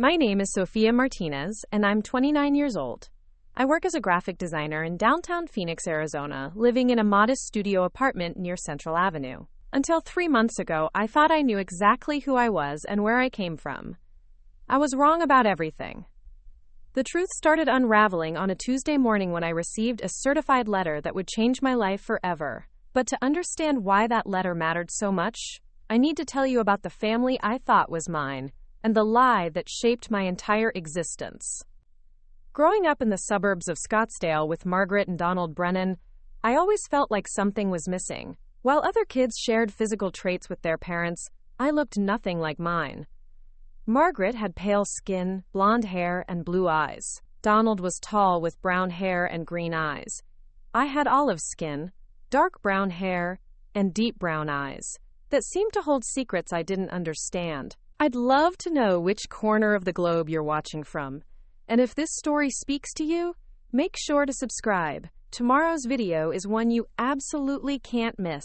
My name is Sofia Martinez, and I'm 29 years old. I work as a graphic designer in downtown Phoenix, Arizona, living in a modest studio apartment near Central Avenue. Until 3 months ago, I thought I knew exactly who I was and where I came from. I was wrong about everything. The truth started unraveling on a Tuesday morning when I received a certified letter that would change my life forever. But to understand why that letter mattered so much, I need to tell you about the family I thought was mine and the lie that shaped my entire existence. Growing up in the suburbs of Scottsdale with Margaret and Donald Brennan, I always felt like something was missing. While other kids shared physical traits with their parents, I looked nothing like mine. Margaret had pale skin, blonde hair, and blue eyes. Donald was tall with brown hair and green eyes. I had olive skin, dark brown hair, and deep brown eyes that seemed to hold secrets I didn't understand. I'd love to know which corner of the globe you're watching from. And if this story speaks to you, make sure to subscribe. Tomorrow's video is one you absolutely can't miss.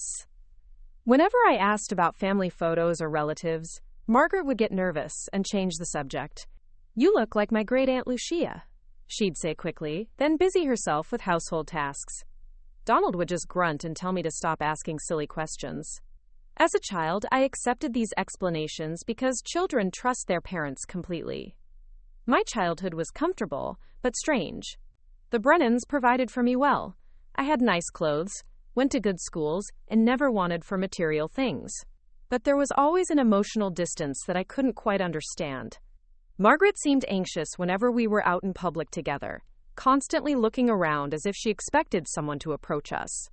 Whenever I asked about family photos or relatives, Margaret would get nervous and change the subject. "You look like my great-aunt Lucia," she'd say quickly, then busy herself with household tasks. Donald would just grunt and tell me to stop asking silly questions. As a child, I accepted these explanations because children trust their parents completely. My childhood was comfortable, but strange. The Brennans provided for me well. I had nice clothes, went to good schools, and never wanted for material things. But there was always an emotional distance that I couldn't quite understand. Margaret seemed anxious whenever we were out in public together, constantly looking around as if she expected someone to approach us.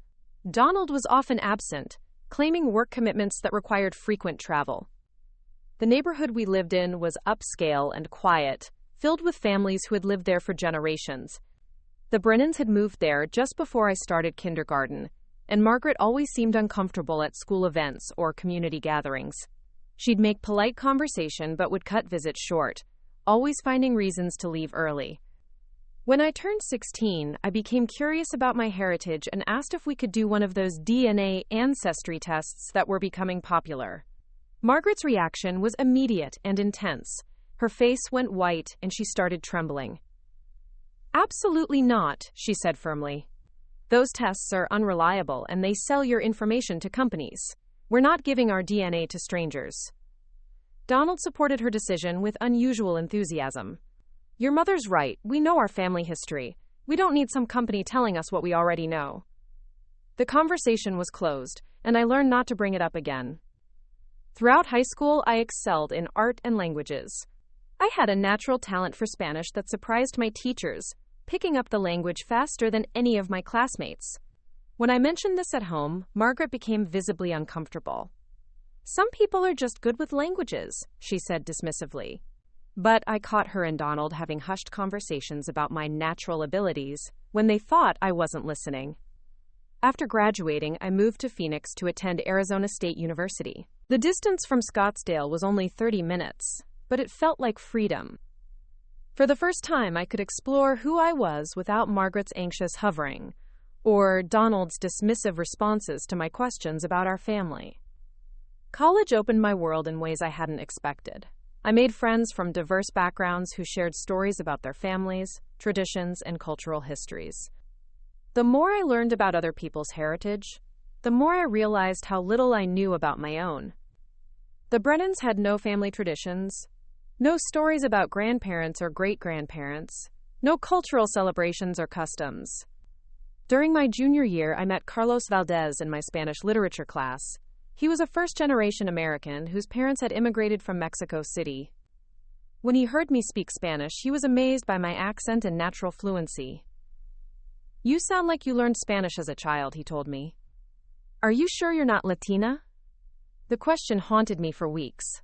Donald was often absent, claiming work commitments that required frequent travel. The neighborhood we lived in was upscale and quiet, filled with families who had lived there for generations. The Brennans had moved there just before I started kindergarten, and Margaret always seemed uncomfortable at school events or community gatherings. She'd make polite conversation but would cut visits short, always finding reasons to leave early. When I turned 16, I became curious about my heritage and asked if we could do one of those DNA ancestry tests that were becoming popular. Margaret's reaction was immediate and intense. Her face went white and she started trembling. "Absolutely not," she said firmly. "Those tests are unreliable and they sell your information to companies. We're not giving our DNA to strangers." Donald supported her decision with unusual enthusiasm. "Your mother's right. We know our family history. We don't need some company telling us what we already know." The conversation was closed, and I learned not to bring it up again. Throughout high school, I excelled in art and languages. I had a natural talent for Spanish that surprised my teachers, picking up the language faster than any of my classmates. When I mentioned this at home, Margaret became visibly uncomfortable. "Some people are just good with languages," she said dismissively. But I caught her and Donald having hushed conversations about my natural abilities when they thought I wasn't listening. After graduating, I moved to Phoenix to attend Arizona State University. The distance from Scottsdale was only 30 minutes, but it felt like freedom. For the first time, I could explore who I was without Margaret's anxious hovering, or Donald's dismissive responses to my questions about our family. College opened my world in ways I hadn't expected. I made friends from diverse backgrounds who shared stories about their families, traditions, and cultural histories. The more I learned about other people's heritage, the more I realized how little I knew about my own. The Brennans had no family traditions, no stories about grandparents or great-grandparents, no cultural celebrations or customs. During my junior year, I met Carlos Valdez in my Spanish literature class. He was a first-generation American whose parents had immigrated from Mexico City. When he heard me speak Spanish, he was amazed by my accent and natural fluency. "You sound like you learned Spanish as a child," he told me. "Are you sure you're not Latina?" The question haunted me for weeks.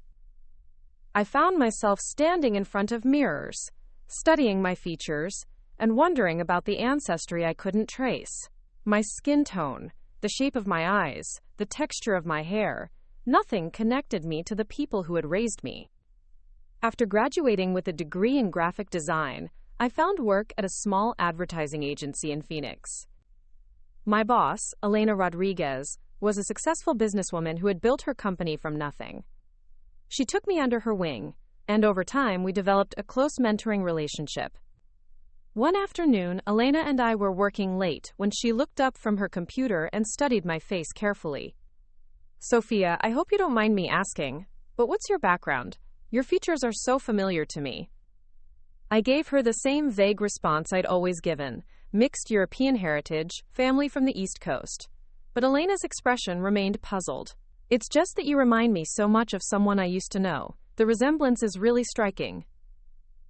I found myself standing in front of mirrors, studying my features, and wondering about the ancestry I couldn't trace. My skin tone, the shape of my eyes, the texture of my hair, nothing connected me to the people who had raised me. After graduating with a degree in graphic design, I found work at a small advertising agency in Phoenix. My boss, Elena Rodriguez, was a successful businesswoman who had built her company from nothing. She took me under her wing, and over time we developed a close mentoring relationship. One afternoon, Elena and I were working late when she looked up from her computer and studied my face carefully. "Sophia, I hope you don't mind me asking, but what's your background? Your features are so familiar to me." I gave her the same vague response I'd always given: mixed European heritage, family from the East Coast. But Elena's expression remained puzzled. "It's just that you remind me so much of someone I used to know. The resemblance is really striking."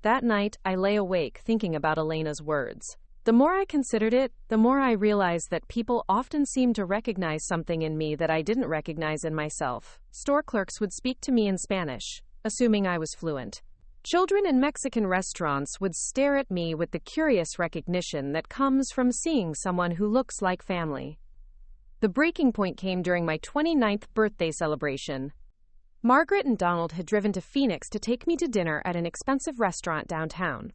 That night, I lay awake thinking about Elena's words. The more I considered it, the more I realized that people often seem to recognize something in me that I didn't recognize in myself. Store clerks would speak to me in Spanish, assuming I was fluent. Children in Mexican restaurants would stare at me with the curious recognition that comes from seeing someone who looks like family. The breaking point came during my 29th birthday celebration. Margaret and Donald had driven to Phoenix to take me to dinner at an expensive restaurant downtown.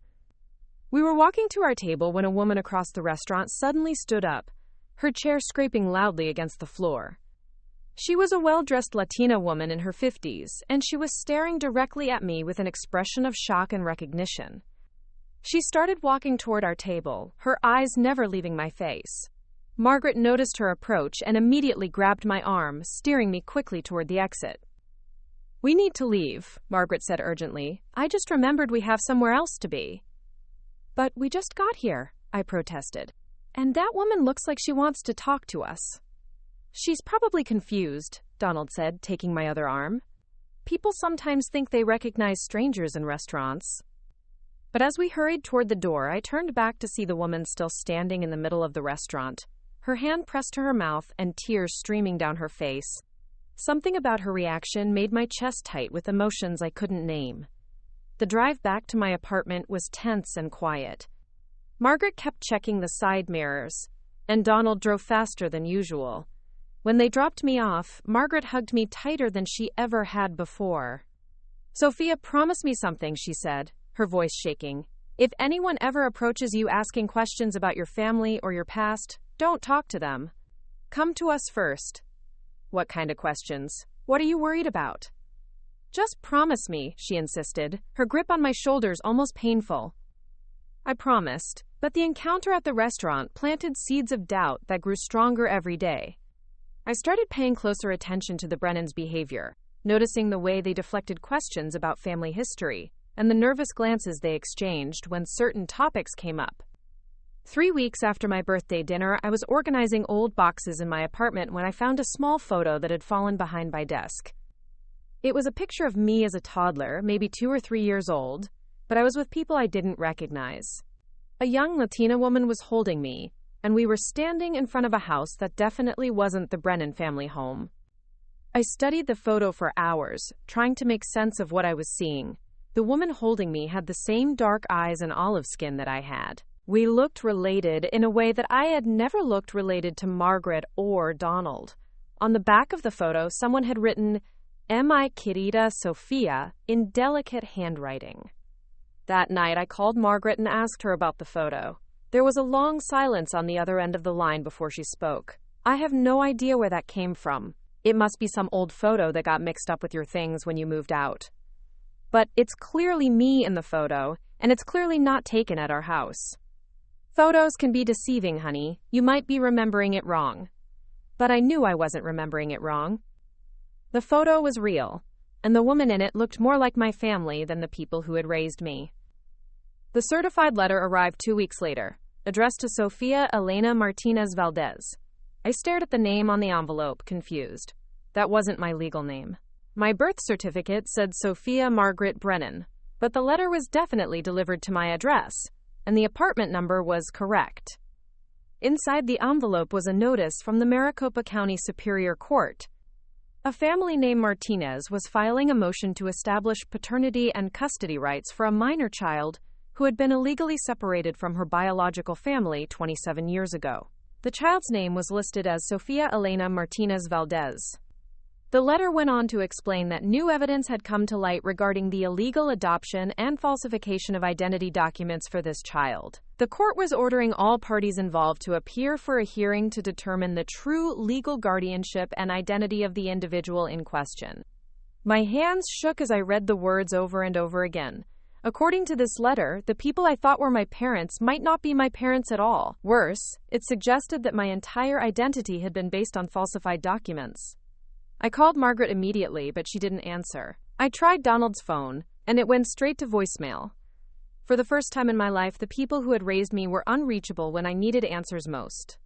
We were walking to our table when a woman across the restaurant suddenly stood up, her chair scraping loudly against the floor. She was a well-dressed Latina woman in her 50s, and she was staring directly at me with an expression of shock and recognition. She started walking toward our table, her eyes never leaving my face. Margaret noticed her approach and immediately grabbed my arm, steering me quickly toward the exit. "We need to leave," Margaret said urgently. "I just remembered we have somewhere else to be." "But we just got here," I protested. "And that woman looks like she wants to talk to us." "She's probably confused," Donald said, taking my other arm. "People sometimes think they recognize strangers in restaurants." But as we hurried toward the door, I turned back to see the woman still standing in the middle of the restaurant, her hand pressed to her mouth and tears streaming down her face. Something about her reaction made my chest tight with emotions I couldn't name. The drive back to my apartment was tense and quiet. Margaret kept checking the side mirrors, and Donald drove faster than usual. When they dropped me off, Margaret hugged me tighter than she ever had before. "Sophia, promise me something," she said, her voice shaking. "If anyone ever approaches you asking questions about your family or your past, don't talk to them. Come to us first." "What kind of questions? What are you worried about?" "Just promise me," she insisted, her grip on my shoulders almost painful. I promised, but the encounter at the restaurant planted seeds of doubt that grew stronger every day. I started paying closer attention to the Brennans' behavior, noticing the way they deflected questions about family history, and the nervous glances they exchanged when certain topics came up. 3 weeks after my birthday dinner, I was organizing old boxes in my apartment when I found a small photo that had fallen behind my desk. It was a picture of me as a toddler, maybe 2 or 3 years old, but I was with people I didn't recognize. A young Latina woman was holding me, and we were standing in front of a house that definitely wasn't the Brennan family home. I studied the photo for hours, trying to make sense of what I was seeing. The woman holding me had the same dark eyes and olive skin that I had. We looked related in a way that I had never looked related to Margaret or Donald. On the back of the photo, someone had written, "Mi querida Sofia," in delicate handwriting. That night, I called Margaret and asked her about the photo. There was a long silence on the other end of the line before she spoke. "I have no idea where that came from. It must be some old photo that got mixed up with your things when you moved out. But it's clearly me in the photo, and it's clearly not taken at our house." "Photos can be deceiving, honey. You might be remembering it wrong." But I knew I wasn't remembering it wrong. The photo was real, and the woman in it looked more like my family than the people who had raised me. The certified letter arrived 2 weeks later, addressed to Sofia Elena Martinez Valdez. I stared at the name on the envelope, confused. That wasn't my legal name. My birth certificate said Sophia Margaret Brennan, but the letter was definitely delivered to my address, and the apartment number was correct. Inside the envelope was a notice from the Maricopa County Superior Court. A family named Martinez was filing a motion to establish paternity and custody rights for a minor child who had been illegally separated from her biological family 27 years ago. The child's name was listed as Sofia Elena Martinez Valdez. The letter went on to explain that new evidence had come to light regarding the illegal adoption and falsification of identity documents for this child. The court was ordering all parties involved to appear for a hearing to determine the true legal guardianship and identity of the individual in question. My hands shook as I read the words over and over again. According to this letter, the people I thought were my parents might not be my parents at all. Worse, it suggested that my entire identity had been based on falsified documents. I called Margaret immediately, but she didn't answer. I tried Donald's phone, and it went straight to voicemail. For the first time in my life, the people who had raised me were unreachable when I needed answers most.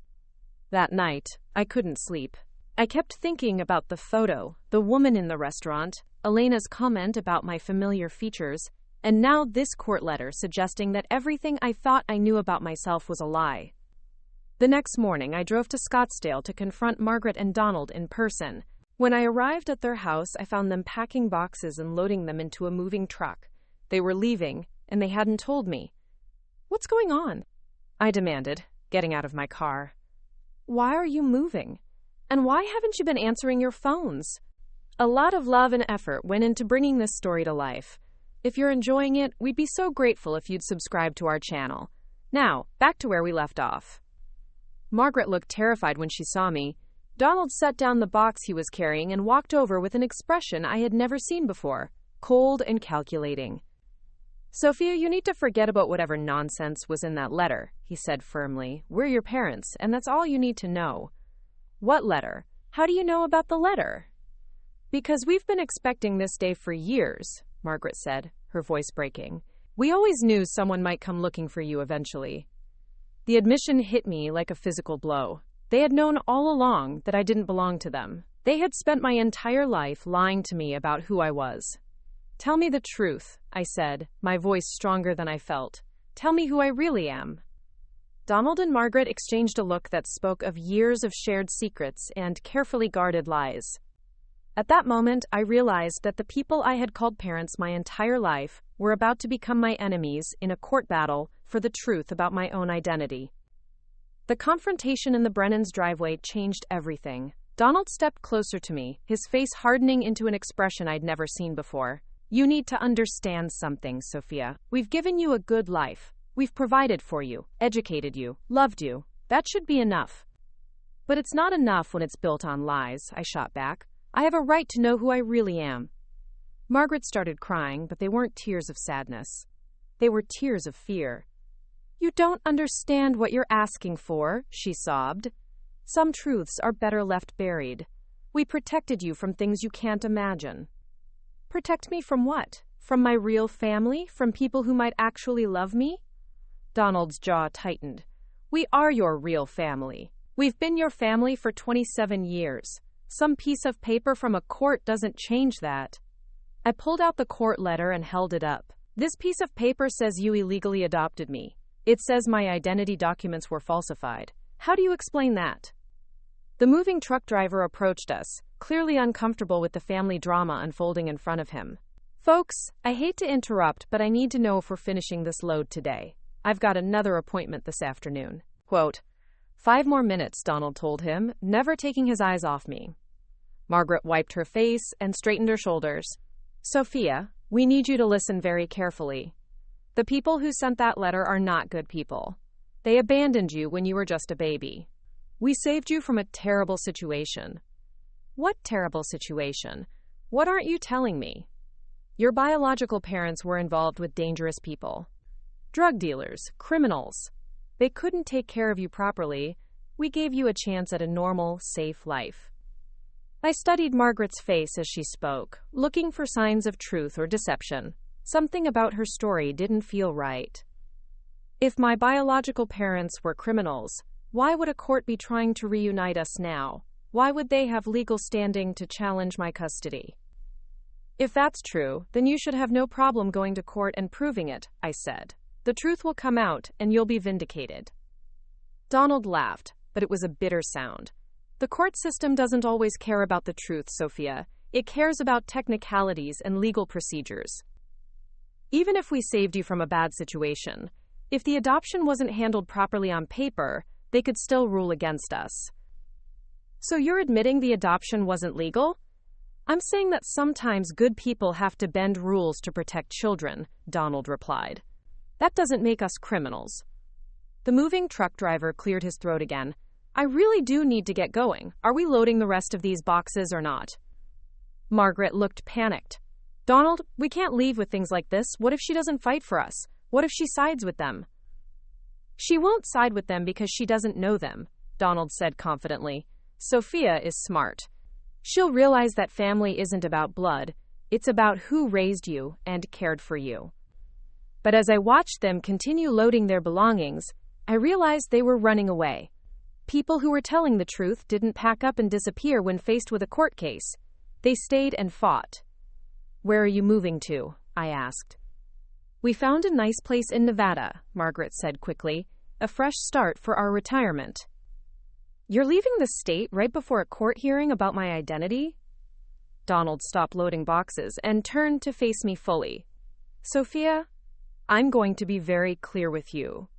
That night, I couldn't sleep. I kept thinking about the photo, the woman in the restaurant, Elena's comment about my familiar features, and now this court letter suggesting that everything I thought I knew about myself was a lie. The next morning, I drove to Scottsdale to confront Margaret and Donald in person. When I arrived at their house, I found them packing boxes and loading them into a moving truck. They were leaving, and they hadn't told me. "What's going on?" I demanded, getting out of my car. "Why are you moving? And why haven't you been answering your phones?" A lot of love and effort went into bringing this story to life. If you're enjoying it, we'd be so grateful if you'd subscribe to our channel. Now, back to where we left off. Margaret looked terrified when she saw me. Donald set down the box he was carrying and walked over with an expression I had never seen before, cold and calculating. "Sophia, you need to forget about whatever nonsense was in that letter," he said firmly. "We're your parents, and that's all you need to know." "What letter? How do you know about the letter?" "Because we've been expecting this day for years," Margaret said, her voice breaking. "We always knew someone might come looking for you eventually." The admission hit me like a physical blow. They had known all along that I didn't belong to them. They had spent my entire life lying to me about who I was. "Tell me the truth," I said, my voice stronger than I felt. "Tell me who I really am." Donald and Margaret exchanged a look that spoke of years of shared secrets and carefully guarded lies. At that moment, I realized that the people I had called parents my entire life were about to become my enemies in a court battle for the truth about my own identity. The confrontation in the Brennan's driveway changed everything. Donald stepped closer to me, his face hardening into an expression I'd never seen before. "You need to understand something, Sophia. We've given you a good life. We've provided for you, educated you, loved you. That should be enough." "But it's not enough when it's built on lies," I shot back. "I have a right to know who I really am." Margaret started crying, but they weren't tears of sadness. They were tears of fear. "You don't understand what you're asking for," she sobbed. "Some truths are better left buried. We protected you from things you can't imagine." "Protect me from what? From my real family? From people who might actually love me?" Donald's jaw tightened. "We are your real family. We've been your family for 27 years. Some piece of paper from a court doesn't change that." I pulled out the court letter and held it up. "This piece of paper says you illegally adopted me. It says my identity documents were falsified. How do you explain that?" The moving truck driver approached us, clearly uncomfortable with the family drama unfolding in front of him. "Folks, I hate to interrupt, but I need to know if we're finishing this load today. I've got another appointment this afternoon." Quote, "5 more minutes," Donald told him, never taking his eyes off me. Margaret wiped her face and straightened her shoulders. "Sophia, we need you to listen very carefully. The people who sent that letter are not good people. They abandoned you when you were just a baby. We saved you from a terrible situation." "What terrible situation? What aren't you telling me?" "Your biological parents were involved with dangerous people. Drug dealers, criminals. They couldn't take care of you properly. We gave you a chance at a normal, safe life." I studied Margaret's face as she spoke, looking for signs of truth or deception. Something about her story didn't feel right. If my biological parents were criminals, why would a court be trying to reunite us now? Why would they have legal standing to challenge my custody? "If that's true, then you should have no problem going to court and proving it," I said. "The truth will come out, and you'll be vindicated." Donald laughed, but it was a bitter sound. "The court system doesn't always care about the truth, Sophia. It cares about technicalities and legal procedures. Even if we saved you from a bad situation, if the adoption wasn't handled properly on paper, they could still rule against us." "So you're admitting the adoption wasn't legal?" "I'm saying that sometimes good people have to bend rules to protect children," Donald replied. "That doesn't make us criminals." The moving truck driver cleared his throat again. "I really do need to get going. Are we loading the rest of these boxes or not?" Margaret looked panicked. Donald, we can't leave with things like this. What if she doesn't fight for us? What if she sides with them? She won't side with them because she doesn't know them, Donald said confidently. Sophia is smart. She'll realize that family isn't about blood. It's about who raised you and cared for you. But as I watched them continue loading their belongings, I realized they were running away. People who were telling the truth didn't pack up and disappear when faced with a court case. They stayed and fought. Where are you moving to? I asked. We found a nice place in Nevada, Margaret said quickly. A fresh start for our retirement. You're leaving the state right before a court hearing about my identity? Donald stopped loading boxes and turned to face me fully. Sophia, I'm going to be very clear with you.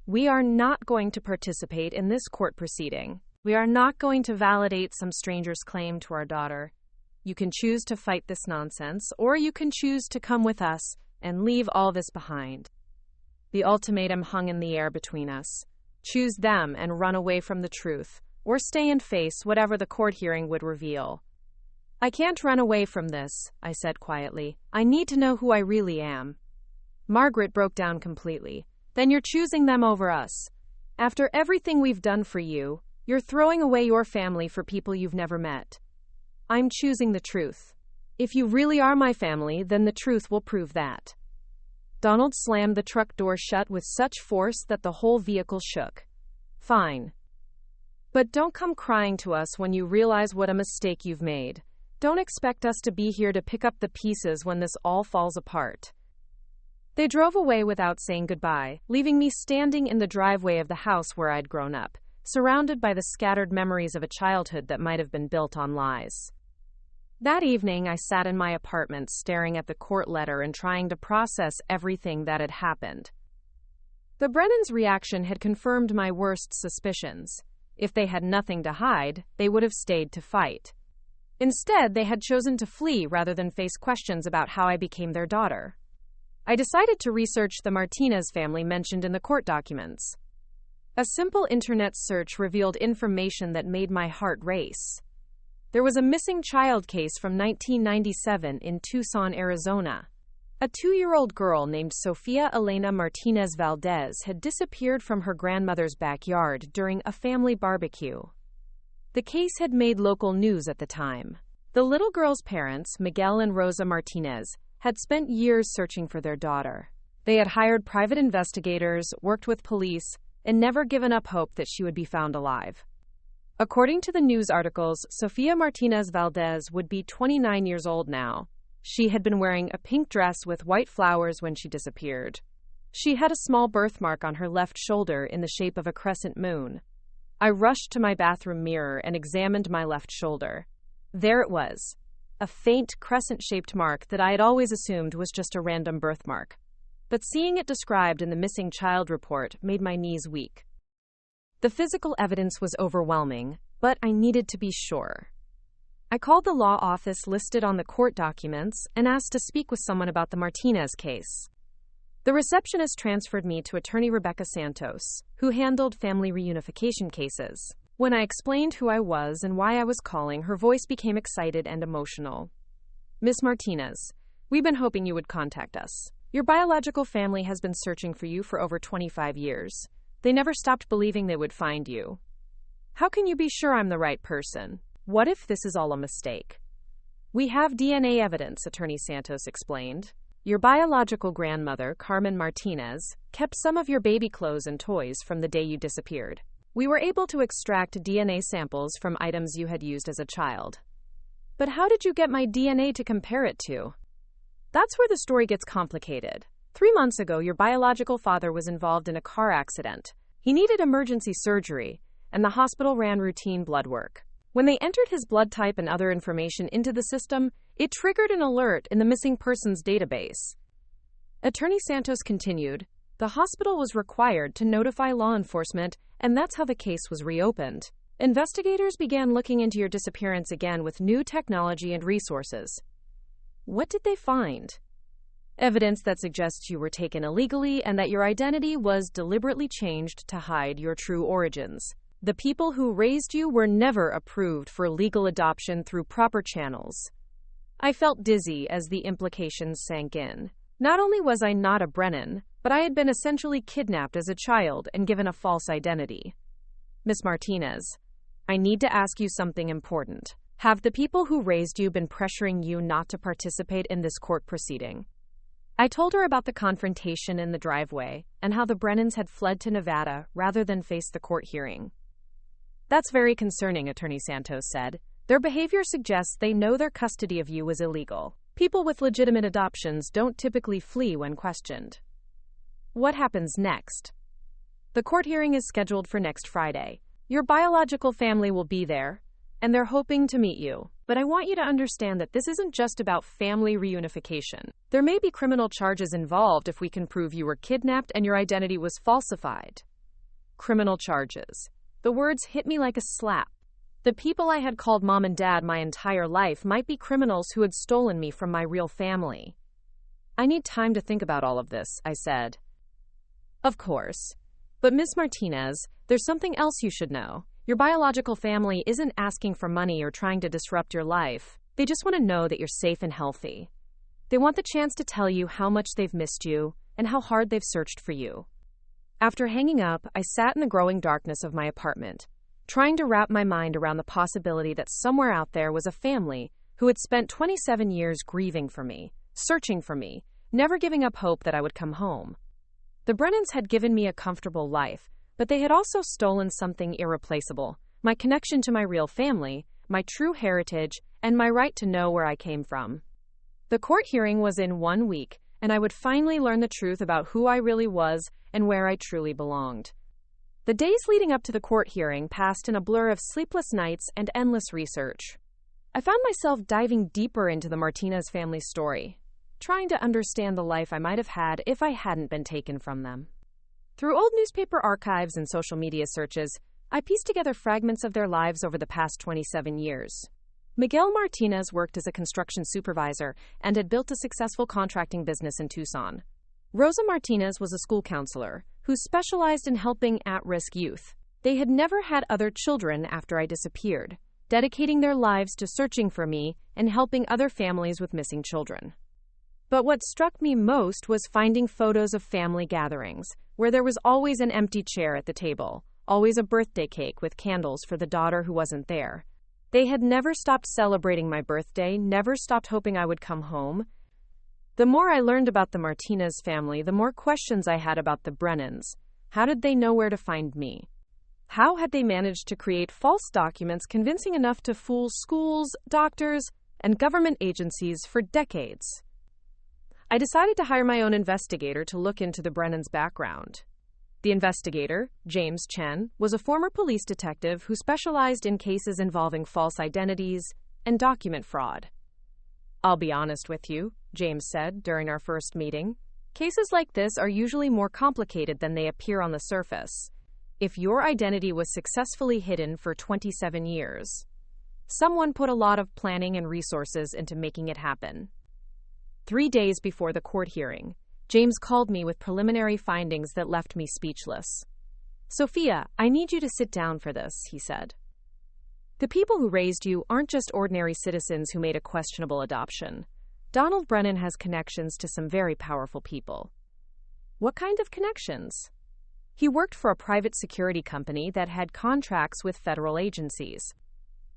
We are not going to participate in this court proceeding. We are not going to validate some stranger's claim to our daughter. You can choose to fight this nonsense, or you can choose to come with us and leave all this behind. The ultimatum hung in the air between us. Choose them and run away from the truth, or stay and face whatever the court hearing would reveal. I can't run away from this, I said quietly. I need to know who I really am. Margaret broke down completely. Then you're choosing them over us. After everything we've done for you, you're throwing away your family for people you've never met. I'm choosing the truth. If you really are my family, then the truth will prove that. Donald slammed the truck door shut with such force that the whole vehicle shook. Fine. But don't come crying to us when you realize what a mistake you've made. Don't expect us to be here to pick up the pieces when this all falls apart. They drove away without saying goodbye, leaving me standing in the driveway of the house where I'd grown up, surrounded by the scattered memories of a childhood that might have been built on lies. That evening, I sat in my apartment staring at the court letter and trying to process everything that had happened. The Brennans' reaction had confirmed my worst suspicions. If they had nothing to hide, they would have stayed to fight. Instead, they had chosen to flee rather than face questions about how I became their daughter. I decided to research the Martinez family mentioned in the court documents. A simple internet search revealed information that made my heart race. There was a missing child case from 1997 in Tucson, Arizona. A 2-year-old girl named Sofia Elena Martinez Valdez had disappeared from her grandmother's backyard during a family barbecue. The case had made local news at the time. The little girl's parents, Miguel and Rosa Martinez, had spent years searching for their daughter. They had hired private investigators, worked with police, and never given up hope that she would be found alive. According to the news articles, Sofia Martinez Valdez would be 29 years old now. She had been wearing a pink dress with white flowers when she disappeared. She had a small birthmark on her left shoulder in the shape of a crescent moon. I rushed to my bathroom mirror and examined my left shoulder. There it was. A faint, crescent-shaped mark that I had always assumed was just a random birthmark. But seeing it described in the missing child report made my knees weak. The physical evidence was overwhelming, but I needed to be sure. I called the law office listed on the court documents and asked to speak with someone about the Martinez case. The receptionist transferred me to attorney Rebecca Santos, who handled family reunification cases. When I explained who I was and why I was calling, her voice became excited and emotional. Miss Martinez, we've been hoping you would contact us. Your biological family has been searching for you for over 25 years. They never stopped believing they would find you. How can you be sure I'm the right person? What if this is all a mistake? We have DNA evidence, Attorney Santos explained. Your biological grandmother, Carmen Martinez, kept some of your baby clothes and toys from the day you disappeared. We were able to extract DNA samples from items you had used as a child. But how did you get my DNA to compare it to? That's where the story gets complicated. 3 months ago, your biological father was involved in a car accident. He needed emergency surgery, and the hospital ran routine blood work. When they entered his blood type and other information into the system, it triggered an alert in the missing persons database. Attorney Santos continued, the hospital was required to notify law enforcement, and that's how the case was reopened. Investigators began looking into your disappearance again with new technology and resources. What did they find? Evidence that suggests you were taken illegally and that your identity was deliberately changed to hide your true origins. The people who raised you were never approved for legal adoption through proper channels. I felt dizzy as the implications sank in. Not only was I not a Brennan, but I had been essentially kidnapped as a child and given a false identity. Miss Martinez, I need to ask you something important. Have the people who raised you been pressuring you not to participate in this court proceeding? I told her about the confrontation in the driveway and how the Brennans had fled to Nevada rather than face the court hearing. That's very concerning, Attorney Santos said. Their behavior suggests they know their custody of you was illegal. People with legitimate adoptions don't typically flee when questioned. What happens next? The court hearing is scheduled for next Friday. Your biological family will be there, and they're hoping to meet you. But I want you to understand that this isn't just about family reunification. There may be criminal charges involved if we can prove you were kidnapped and your identity was falsified. Criminal charges. The words hit me like a slap. The people I had called mom and dad my entire life might be criminals who had stolen me from my real family. I need time to think about all of this, I said. Of course. But Miss Martinez, there's something else you should know. Your biological family isn't asking for money or trying to disrupt your life. They just want to know that you're safe and healthy. They want the chance to tell you how much they've missed you and how hard they've searched for you. After hanging up, I sat in the growing darkness of my apartment, trying to wrap my mind around the possibility that somewhere out there was a family who had spent 27 years grieving for me, searching for me, never giving up hope that I would come home. The Brennans had given me a comfortable life, but they had also stolen something irreplaceable, my connection to my real family, my true heritage, and my right to know where I came from. The court hearing was in 1 week, and I would finally learn the truth about who I really was and where I truly belonged. The days leading up to the court hearing passed in a blur of sleepless nights and endless research. I found myself diving deeper into the Martinez family story, trying to understand the life I might have had if I hadn't been taken from them. Through old newspaper archives and social media searches, I pieced together fragments of their lives over the past 27 years. Miguel Martinez worked as a construction supervisor and had built a successful contracting business in Tucson. Rosa Martinez was a school counselor who specialized in helping at-risk youth. They had never had other children after I disappeared, dedicating their lives to searching for me and helping other families with missing children. But what struck me most was finding photos of family gatherings, where there was always an empty chair at the table, always a birthday cake with candles for the daughter who wasn't there. They had never stopped celebrating my birthday, never stopped hoping I would come home. The more I learned about the Martinez family, the more questions I had about the Brennans. How did they know where to find me? How had they managed to create false documents convincing enough to fool schools, doctors, and government agencies for decades? I decided to hire my own investigator to look into the Brennans' background. The investigator, James Chen, was a former police detective who specialized in cases involving false identities and document fraud. I'll be honest with you, James said during our first meeting. Cases like this are usually more complicated than they appear on the surface. If your identity was successfully hidden for 27 years, someone put a lot of planning and resources into making it happen. 3 days before the court hearing, James called me with preliminary findings that left me speechless. Sophia, I need you to sit down for this, he said. The people who raised you aren't just ordinary citizens who made a questionable adoption. Donald Brennan has connections to some very powerful people. What kind of connections? He worked for a private security company that had contracts with federal agencies.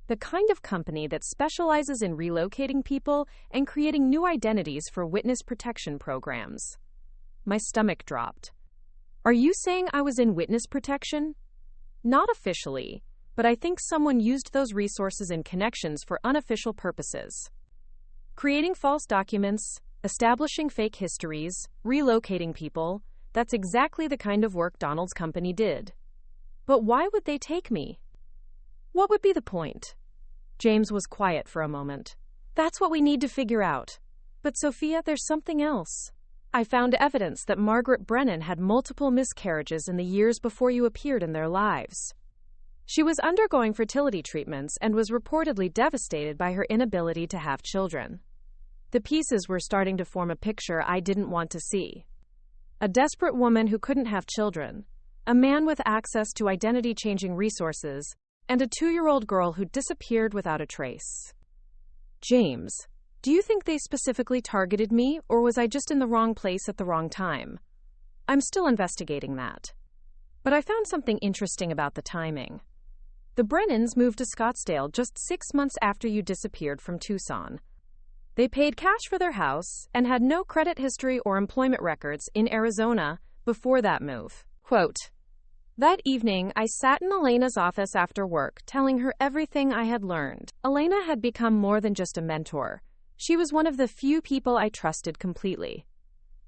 The kind of company that specializes in relocating people and creating new identities for witness protection programs. My stomach dropped. Are you saying I was in witness protection? Not officially, but I think someone used those resources and connections for unofficial purposes. Creating false documents, establishing fake histories, relocating people, that's exactly the kind of work Donald's company did. But why would they take me? What would be the point? James was quiet for a moment. That's what we need to figure out. But Sophia, there's something else. I found evidence that Margaret Brennan had multiple miscarriages in the years before you appeared in their lives. She was undergoing fertility treatments and was reportedly devastated by her inability to have children. The pieces were starting to form a picture I didn't want to see. A desperate woman who couldn't have children, a man with access to identity-changing resources, and a 2-year-old girl who disappeared without a trace. James, Do you think they specifically targeted me, or was I just in the wrong place at the wrong time? I'm still investigating that. But I found something interesting about the timing. The Brennans moved to Scottsdale just 6 months after you disappeared from Tucson. They paid cash for their house and had no credit history or employment records in Arizona before that move. Quote, "That evening, I sat in Elena's office after work, telling her everything I had learned. Elena had become more than just a mentor. She was one of the few people I trusted completely."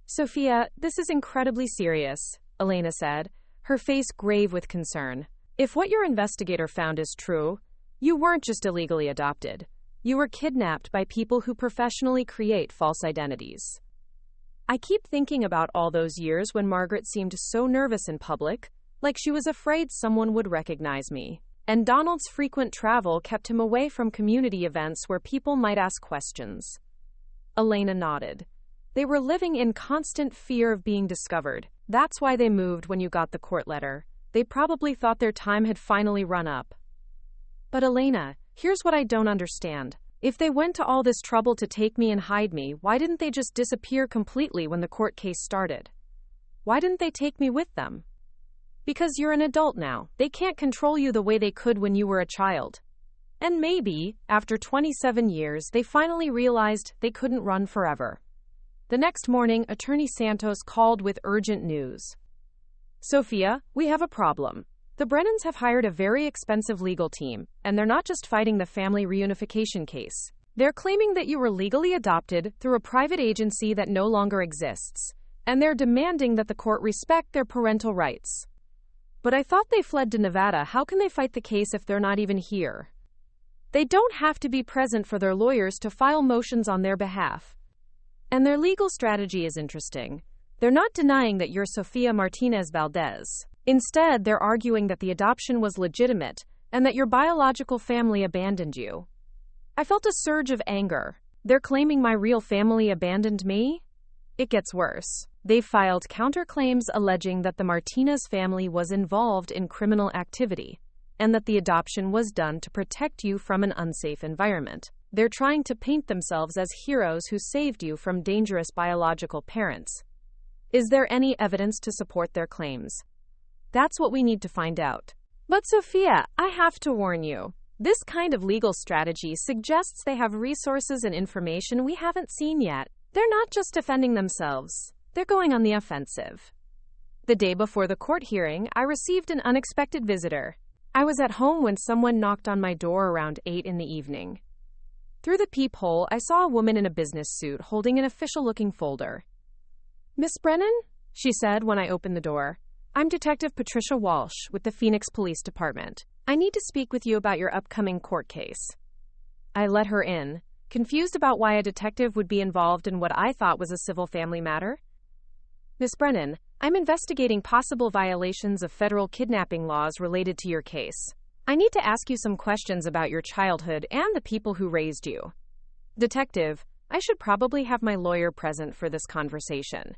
"Sophia, this is incredibly serious," Elena said, her face grave with concern. "If what your investigator found is true, you weren't just illegally adopted. You were kidnapped by people who professionally create false identities." I keep thinking about all those years when Margaret seemed so nervous in public, like she was afraid someone would recognize me. And Donald's frequent travel kept him away from community events where people might ask questions. Elena nodded. "They were living in constant fear of being discovered. That's why they moved when you got the court letter. They probably thought their time had finally run up." "But Elena, here's what I don't understand. If they went to all this trouble to take me and hide me, why didn't they just disappear completely when the court case started? Why didn't they take me with them?" "Because you're an adult now. They can't control you the way they could when you were a child." And maybe, after 27 years, they finally realized they couldn't run forever. The next morning, Attorney Santos called with urgent news. "Sophia, we have a problem. The Brennans have hired a very expensive legal team, and they're not just fighting the family reunification case. They're claiming that you were legally adopted through a private agency that no longer exists, and they're demanding that the court respect their parental rights." "But I thought they fled to Nevada. How can they fight the case if they're not even here?" "They don't have to be present for their lawyers to file motions on their behalf. And their legal strategy is interesting. They're not denying that you're Sofia Martinez Valdez. Instead, they're arguing that the adoption was legitimate and that your biological family abandoned you." I felt a surge of anger. They're claiming my real family abandoned me? It gets worse. They've filed counterclaims alleging that the Martinez family was involved in criminal activity and that the adoption was done to protect you from an unsafe environment. They're trying to paint themselves as heroes who saved you from dangerous biological parents. Is there any evidence to support their claims? That's what we need to find out. But Sophia, I have to warn you. This kind of legal strategy suggests they have resources and information we haven't seen yet. They're not just defending themselves. They're going on the offensive. The day before the court hearing, I received an unexpected visitor. I was at home when someone knocked on my door around 8 in the evening. Through the peephole, I saw a woman in a business suit holding an official-looking folder. "Miss Brennan?" she said when I opened the door. "I'm Detective Patricia Walsh with the Phoenix Police Department. I need to speak with you about your upcoming court case." I let her in, confused about why a detective would be involved in what I thought was a civil family matter. "Miss Brennan, I'm investigating possible violations of federal kidnapping laws related to your case. I need to ask you some questions about your childhood and the people who raised you." "Detective, I should probably have my lawyer present for this conversation."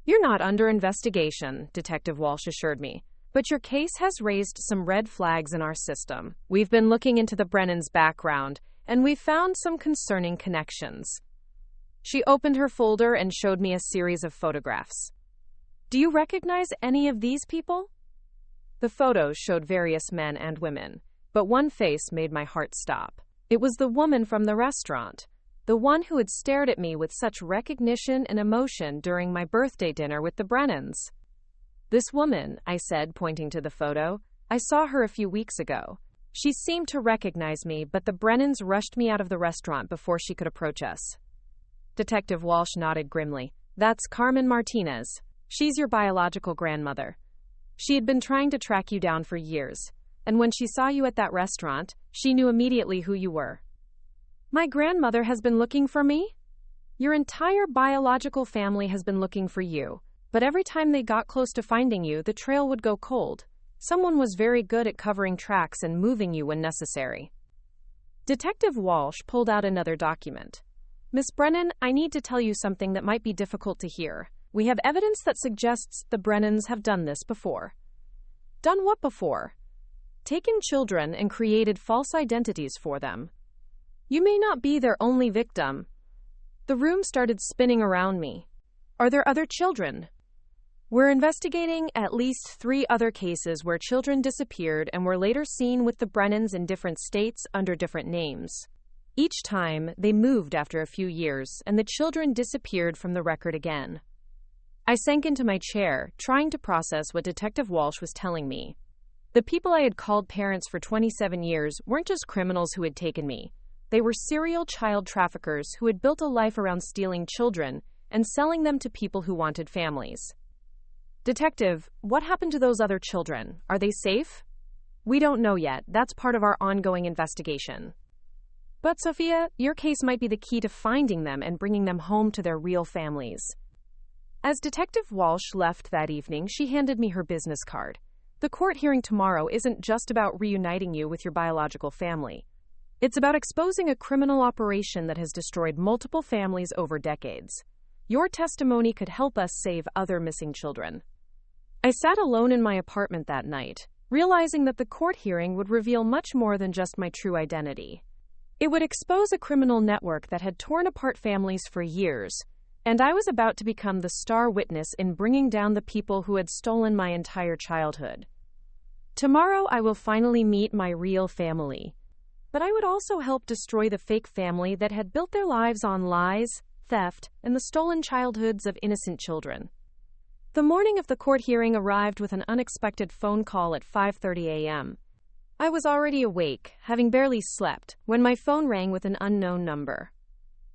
"You're not under investigation," Detective Walsh assured me, "but your case has raised some red flags in our system. We've been looking into the Brennans' background, and we've found some concerning connections." She opened her folder and showed me a series of photographs. "Do you recognize any of these people?" The photos showed various men and women, but one face made my heart stop. It was the woman from the restaurant, the one who had stared at me with such recognition and emotion during my birthday dinner with the Brennans. "This woman," I said, pointing to the photo, "I saw her a few weeks ago. She seemed to recognize me, but the Brennans rushed me out of the restaurant before she could approach us." Detective Walsh nodded grimly. "That's Carmen Martinez. She's your biological grandmother. She had been trying to track you down for years, and when she saw you at that restaurant, she knew immediately who you were." "My grandmother has been looking for me?" "Your entire biological family has been looking for you, but every time they got close to finding you, the trail would go cold. Someone was very good at covering tracks and moving you when necessary." Detective Walsh pulled out another document. "Miss Brennan, I need to tell you something that might be difficult to hear. We have evidence that suggests the Brennans have done this before." "Done what before?" "Taken children and created false identities for them. You may not be their only victim, The room started spinning around me. Are there other children? We're investigating at least 3 other cases where children disappeared and were later seen with the Brennans in different states under different names. Each time, they moved after a few years, and the children disappeared from the record again. I sank into my chair, trying to process what Detective Walsh was telling me. The people I had called parents for 27 years weren't just criminals who had taken me. They were serial child traffickers who had built a life around stealing children and selling them to people who wanted families. Detective, what happened to those other children? Are they safe? We don't know yet. That's part of our ongoing investigation. But, Sophia, your case might be the key to finding them and bringing them home to their real families. As Detective Walsh left that evening, she handed me her business card. The court hearing tomorrow isn't just about reuniting you with your biological family. It's about exposing a criminal operation that has destroyed multiple families over decades. Your testimony could help us save other missing children. I sat alone in my apartment that night, realizing that the court hearing would reveal much more than just my true identity. It would expose a criminal network that had torn apart families for years, and I was about to become the star witness in bringing down the people who had stolen my entire childhood. Tomorrow I will finally meet my real family, but I would also help destroy the fake family that had built their lives on lies, theft, and the stolen childhoods of innocent children. The morning of the court hearing arrived with an unexpected phone call at 5:30 a.m. I was already awake, having barely slept, when my phone rang with an unknown number.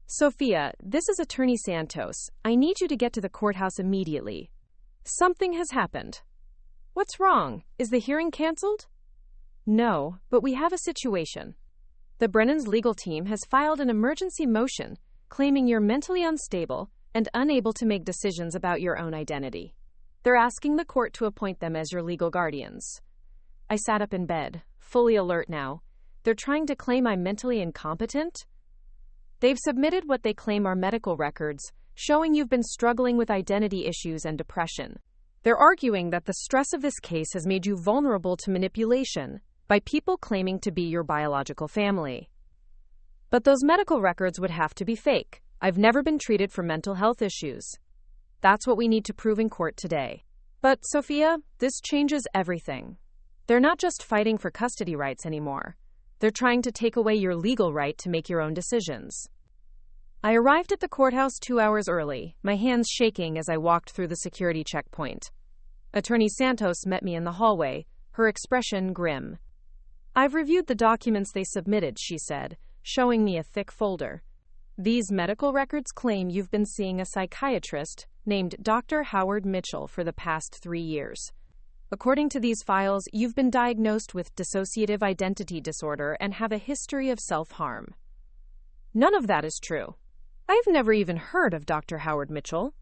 Sophia, this is Attorney Santos. I need you to get to the courthouse immediately. Something has happened. What's wrong? Is the hearing canceled? No, but we have a situation. The Brennan's legal team has filed an emergency motion claiming you're mentally unstable and unable to make decisions about your own identity. They're asking the court to appoint them as your legal guardians. I sat up in bed, fully alert now. They're trying to claim I'm mentally incompetent? They've submitted what they claim are medical records, showing you've been struggling with identity issues and depression. They're arguing that the stress of this case has made you vulnerable to manipulation by people claiming to be your biological family. But those medical records would have to be fake. I've never been treated for mental health issues. That's what we need to prove in court today. But, Sophia, this changes everything. They're not just fighting for custody rights anymore. They're trying to take away your legal right to make your own decisions. I arrived at the courthouse 2 hours early, my hands shaking as I walked through the security checkpoint. Attorney Santos met me in the hallway, her expression grim. I've reviewed the documents they submitted, she said, showing me a thick folder. These medical records claim you've been seeing a psychiatrist named Dr. Howard Mitchell for the past 3 years. According to these files, you've been diagnosed with dissociative identity disorder and have a history of self-harm. None of that is true. I've never even heard of Dr. Howard Mitchell.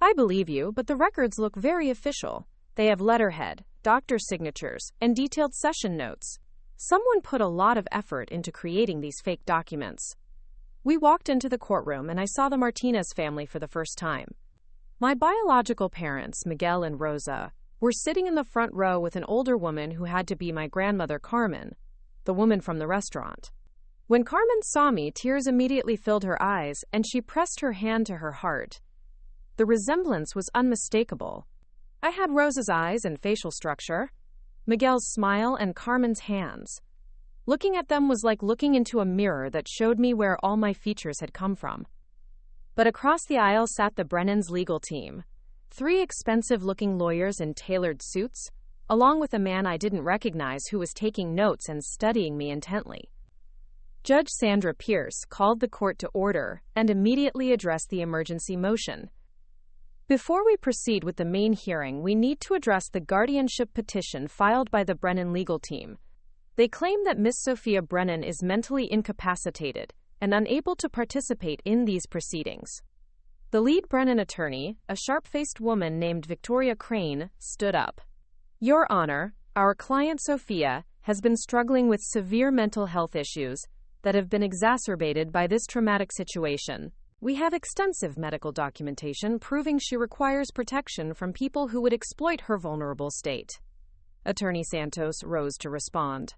I believe you, but the records look very official. They have letterhead, doctor's signatures, and detailed session notes. Someone put a lot of effort into creating these fake documents. We walked into the courtroom and I saw the Martinez family for the first time. My biological parents, Miguel and Rosa, were sitting in the front row with an older woman who had to be my grandmother Carmen, the woman from the restaurant. When Carmen saw me, tears immediately filled her eyes and she pressed her hand to her heart. The resemblance was unmistakable. I had Rosa's eyes and facial structure, Miguel's smile, and Carmen's hands. Looking at them was like looking into a mirror that showed me where all my features had come from. But across the aisle sat the Brennan's legal team. 3 expensive-looking lawyers in tailored suits, along with a man I didn't recognize who was taking notes and studying me intently. Judge Sandra Pierce called the court to order and immediately addressed the emergency motion. Before we proceed with the main hearing, we need to address the guardianship petition filed by the Brennan legal team. They claim that Miss Sophia Brennan is mentally incapacitated and unable to participate in these proceedings. The lead Brennan attorney, a sharp-faced woman named Victoria Crane, stood up. Your Honor, our client Sophia has been struggling with severe mental health issues that have been exacerbated by this traumatic situation. We have extensive medical documentation proving she requires protection from people who would exploit her vulnerable state. Attorney Santos rose to respond.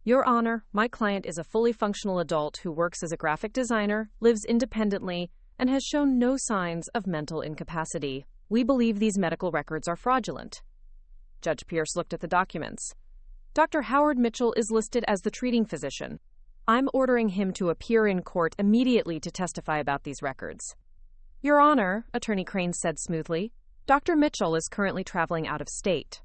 Your Honor, my client is a fully functional adult who works as a graphic designer, lives independently, and has shown no signs of mental incapacity. We believe these medical records are fraudulent. Judge Pierce looked at the documents. Dr. Howard Mitchell is listed as the treating physician. I'm ordering him to appear in court immediately to testify about these records. Your Honor, Attorney Crane said smoothly, Dr. Mitchell is currently traveling out of state.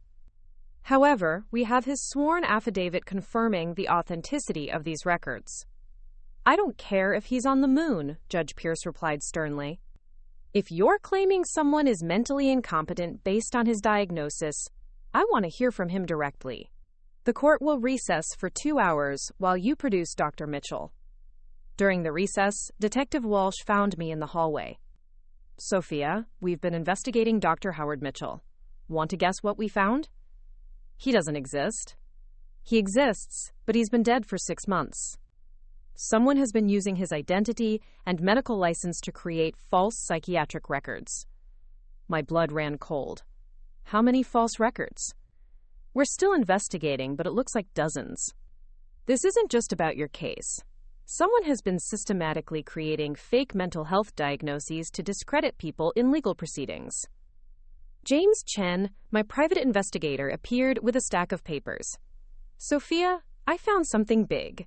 However, we have his sworn affidavit confirming the authenticity of these records. I don't care if he's on the moon, Judge Pierce replied sternly. If you're claiming someone is mentally incompetent based on his diagnosis, I want to hear from him directly. The court will recess for 2 hours while you produce Dr. Mitchell. During the recess, Detective Walsh found me in the hallway. Sophia, we've been investigating Dr. Howard Mitchell. Want to guess what we found? He doesn't exist. He exists, but he's been dead for 6 months. Someone has been using his identity and medical license to create false psychiatric records. My blood ran cold. How many false records? We're still investigating, but it looks like dozens. This isn't just about your case. Someone has been systematically creating fake mental health diagnoses to discredit people in legal proceedings. James Chen, my private investigator, appeared with a stack of papers. Sophia, I found something big.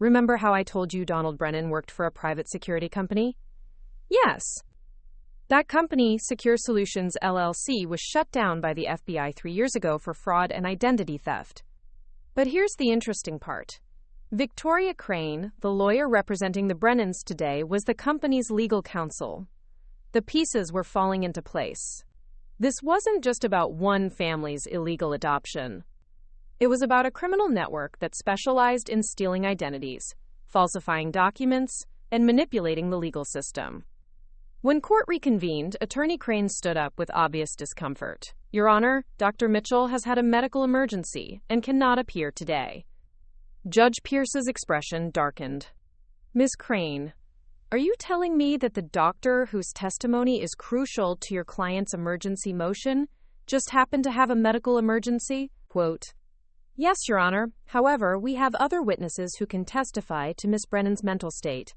Remember how I told you Donald Brennan worked for a private security company? Yes. That company, Secure Solutions LLC, was shut down by the FBI 3 years ago for fraud and identity theft. But here's the interesting part. Victoria Crane, the lawyer representing the Brennans today, was the company's legal counsel. The pieces were falling into place. This wasn't just about one family's illegal adoption. It was about a criminal network that specialized in stealing identities, falsifying documents, and manipulating the legal system. When court reconvened, Attorney Crane stood up with obvious discomfort. Your Honor, Dr. Mitchell has had a medical emergency and cannot appear today. Judge Pierce's expression darkened. Ms. Crane, are you telling me that the doctor whose testimony is crucial to your client's emergency motion just happened to have a medical emergency? Quote, Yes, Your Honor. However, we have other witnesses who can testify to Miss Brennan's mental state.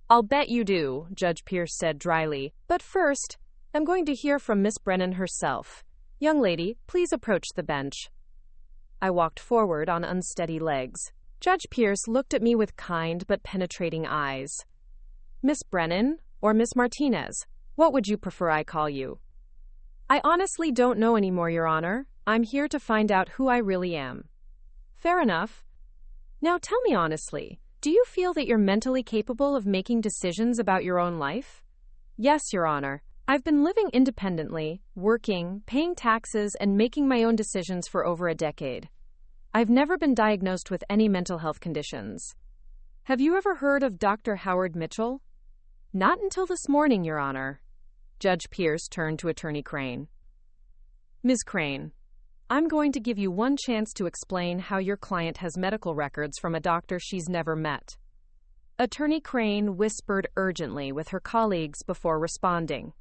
I'll bet you do, Judge Pierce said dryly. But first, I'm going to hear from Miss Brennan herself. Young lady, please approach the bench. I walked forward on unsteady legs. Judge Pierce looked at me with kind but penetrating eyes. Miss Brennan or Miss Martinez, what would you prefer I call you? I honestly don't know anymore, Your Honor. I'm here to find out who I really am. Fair enough. Now tell me honestly, do you feel that you're mentally capable of making decisions about your own life? Yes, Your Honor. I've been living independently, working, paying taxes, and making my own decisions for over a decade. I've never been diagnosed with any mental health conditions. Have you ever heard of Dr. Howard Mitchell? Not until this morning, Your Honor. Judge Pierce turned to Attorney Crane. Ms. Crane, I'm going to give you one chance to explain how your client has medical records from a doctor she's never met. Attorney Crane whispered urgently with her colleagues before responding.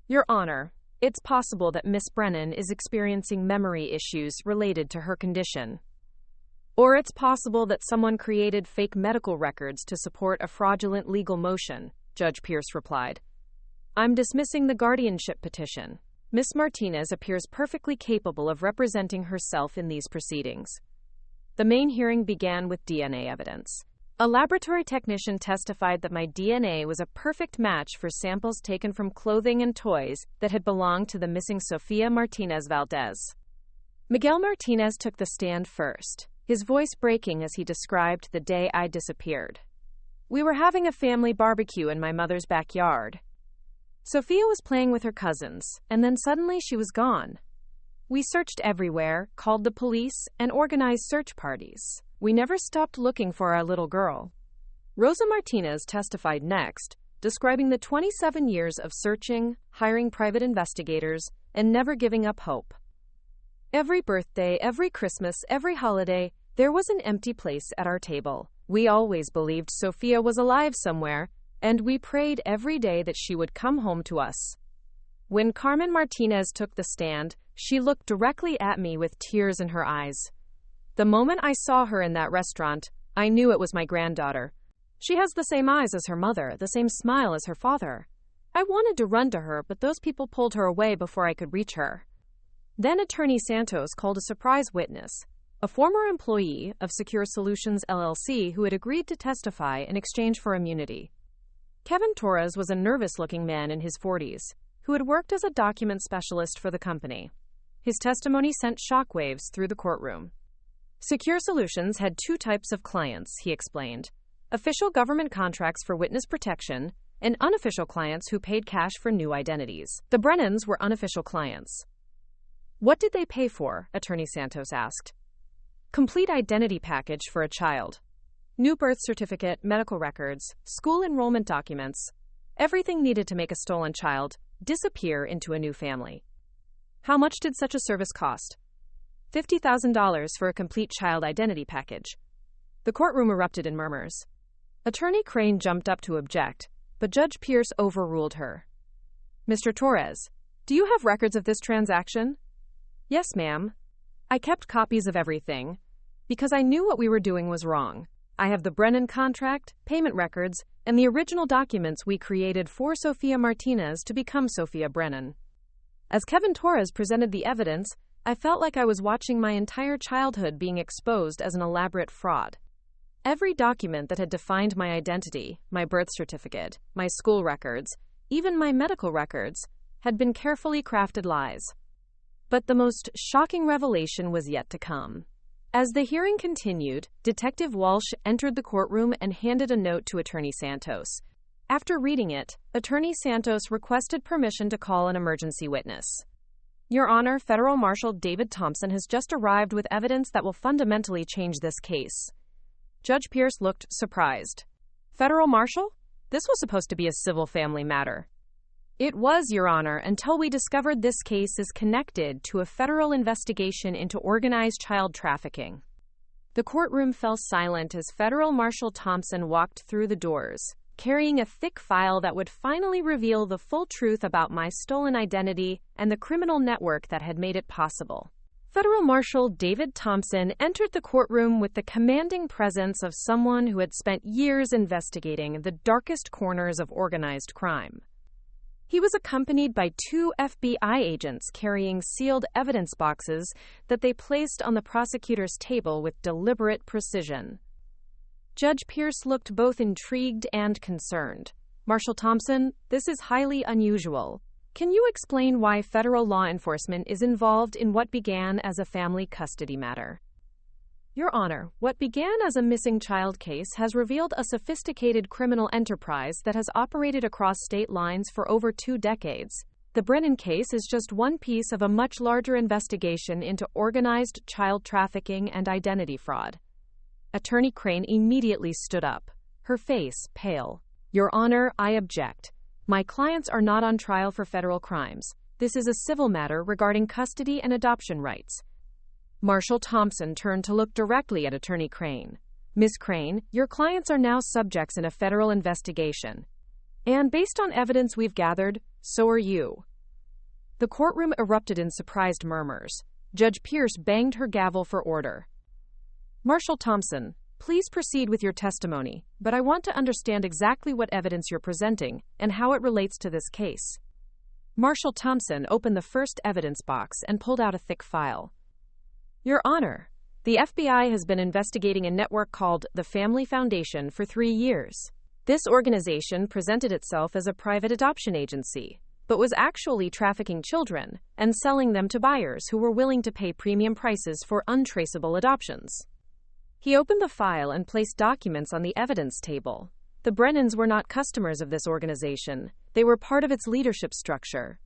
Your Honor, it's possible that Miss Brennan is experiencing memory issues related to her condition. Or it's possible that someone created fake medical records to support a fraudulent legal motion, Judge Pierce replied. I'm dismissing the guardianship petition. Miss Martinez appears perfectly capable of representing herself in these proceedings. The main hearing began with DNA evidence. A laboratory technician testified that my DNA was a perfect match for samples taken from clothing and toys that had belonged to the missing Sofia Martinez Valdez. Miguel Martinez took the stand first, his voice breaking as he described the day I disappeared. We were having a family barbecue in my mother's backyard. Sofia was playing with her cousins, and then suddenly she was gone. We searched everywhere, called the police, and organized search parties. We never stopped looking for our little girl. Rosa Martinez testified next, describing the 27 years of searching, hiring private investigators, and never giving up hope. Every birthday, every Christmas, every holiday, there was an empty place at our table. We always believed Sofia was alive somewhere, and we prayed every day that she would come home to us. When Carmen Martinez took the stand, she looked directly at me with tears in her eyes. The moment I saw her in that restaurant, I knew it was my granddaughter. She has the same eyes as her mother, the same smile as her father. I wanted to run to her, but those people pulled her away before I could reach her. Then Attorney Santos called a surprise witness, a former employee of Secure Solutions LLC who had agreed to testify in exchange for immunity. Kevin Torres was a nervous-looking man in his 40s, who had worked as a document specialist for the company. His testimony sent shockwaves through the courtroom. Secure Solutions had two types of clients, he explained: official government contracts for witness protection and unofficial clients who paid cash for new identities. The Brennans were unofficial clients. What did they pay for? Attorney Santos asked. Complete identity package for a child. New birth certificate, medical records, school enrollment documents, everything needed to make a stolen child disappear into a new family. How much did such a service cost? $50,000 for a complete child identity package. The courtroom erupted in murmurs. Attorney Crane jumped up to object, but Judge Pierce overruled her. Mr. Torres, do you have records of this transaction? Yes, ma'am. I kept copies of everything, because I knew what we were doing was wrong. I have the Brennan contract, payment records, and the original documents we created for Sofia Martinez to become Sofia Brennan. As Kevin Torres presented the evidence, I felt like I was watching my entire childhood being exposed as an elaborate fraud. Every document that had defined my identity, my birth certificate, my school records, even my medical records, had been carefully crafted lies. But the most shocking revelation was yet to come. As the hearing continued, Detective Walsh entered the courtroom and handed a note to Attorney Santos. After reading it, Attorney Santos requested permission to call an emergency witness. Your Honor, Federal Marshal David Thompson has just arrived with evidence that will fundamentally change this case. Judge Pierce looked surprised. Federal Marshal? This was supposed to be a civil family matter. It was, Your Honor, until we discovered this case is connected to a federal investigation into organized child trafficking. The courtroom fell silent as Federal Marshal Thompson walked through the doors, carrying a thick file that would finally reveal the full truth about my stolen identity and the criminal network that had made it possible. Federal Marshal David Thompson entered the courtroom with the commanding presence of someone who had spent years investigating the darkest corners of organized crime. He was accompanied by two FBI agents carrying sealed evidence boxes that they placed on the prosecutor's table with deliberate precision. Judge Pierce looked both intrigued and concerned. Marshal Thompson, this is highly unusual. Can you explain why federal law enforcement is involved in what began as a family custody matter? Your Honor, what began as a missing child case has revealed a sophisticated criminal enterprise that has operated across state lines for over 2 decades. The Brennan case is just one piece of a much larger investigation into organized child trafficking and identity fraud. Attorney Crane immediately stood up, her face pale. Your Honor, I object. My clients are not on trial for federal crimes. This is a civil matter regarding custody and adoption rights. Marshal Thompson turned to look directly at Attorney Crane. Ms. Crane, your clients are now subjects in a federal investigation. And based on evidence we've gathered, so are you. The courtroom erupted in surprised murmurs. Judge Pierce banged her gavel for order. Marshal Thompson, please proceed with your testimony, but I want to understand exactly what evidence you're presenting and how it relates to this case. Marshal Thompson opened the first evidence box and pulled out a thick file. Your Honor, the FBI has been investigating a network called the Family Foundation for 3 years. This organization presented itself as a private adoption agency, but was actually trafficking children and selling them to buyers who were willing to pay premium prices for untraceable adoptions. He opened the file and placed documents on the evidence table. The Brennans were not customers of this organization. They were part of its leadership structure.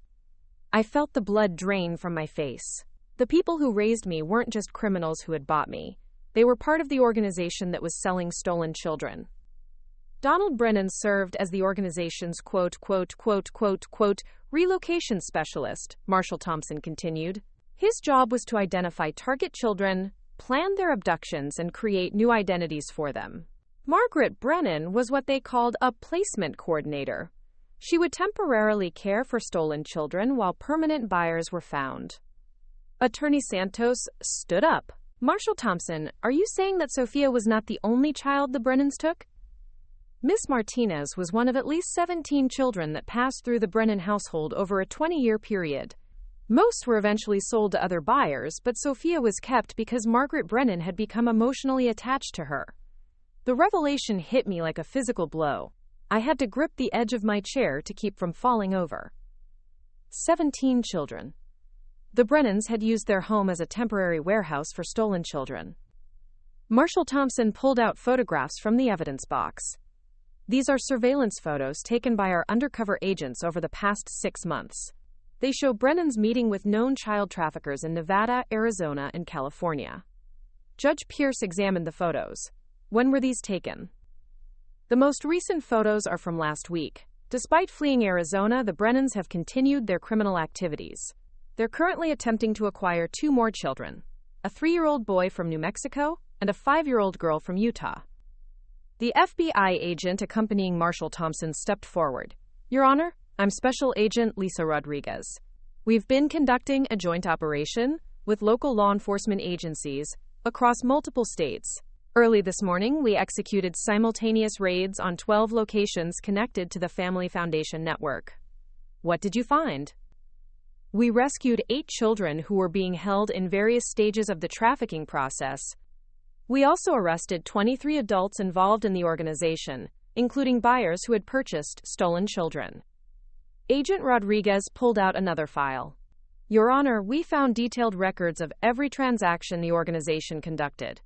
I felt the blood drain from my face. The people who raised me weren't just criminals who had bought me. They were part of the organization that was selling stolen children. Donald Brennan served as the organization's relocation specialist, Marshal Thompson continued. His job was to identify target children, plan their abductions, and create new identities for them. Margaret Brennan was what they called a placement coordinator. She would temporarily care for stolen children while permanent buyers were found. Attorney Santos stood up. Marshal Thompson, are you saying that Sofia was not the only child the Brennans took? Miss Martinez was one of at least 17 children that passed through the Brennan household over a 20-year period. Most were eventually sold to other buyers, but Sophia was kept because Margaret Brennan had become emotionally attached to her. The revelation hit me like a physical blow. I had to grip the edge of my chair to keep from falling over. 17 children. The Brennans had used their home as a temporary warehouse for stolen children. Marshal Thompson pulled out photographs from the evidence box. These are surveillance photos taken by our undercover agents over the past 6 months. They show Brennan's meeting with known child traffickers in Nevada, Arizona, and California. Judge Pierce examined the photos. When were these taken? The most recent photos are from last week. Despite fleeing Arizona, the Brennans have continued their criminal activities. They're currently attempting to acquire 2 more children, a 3-year-old boy from New Mexico and a 5-year-old girl from Utah. The FBI agent accompanying Marshal Thompson stepped forward. Your Honor, I'm Special Agent Lisa Rodriguez. We've been conducting a joint operation with local law enforcement agencies across multiple states. Early this morning, we executed simultaneous raids on 12 locations connected to the Family Foundation network. What did you find? We rescued 8 children who were being held in various stages of the trafficking process. We also arrested 23 adults involved in the organization, including buyers who had purchased stolen children. Agent Rodriguez pulled out another file. Your Honor, we found detailed records of every transaction the organization conducted.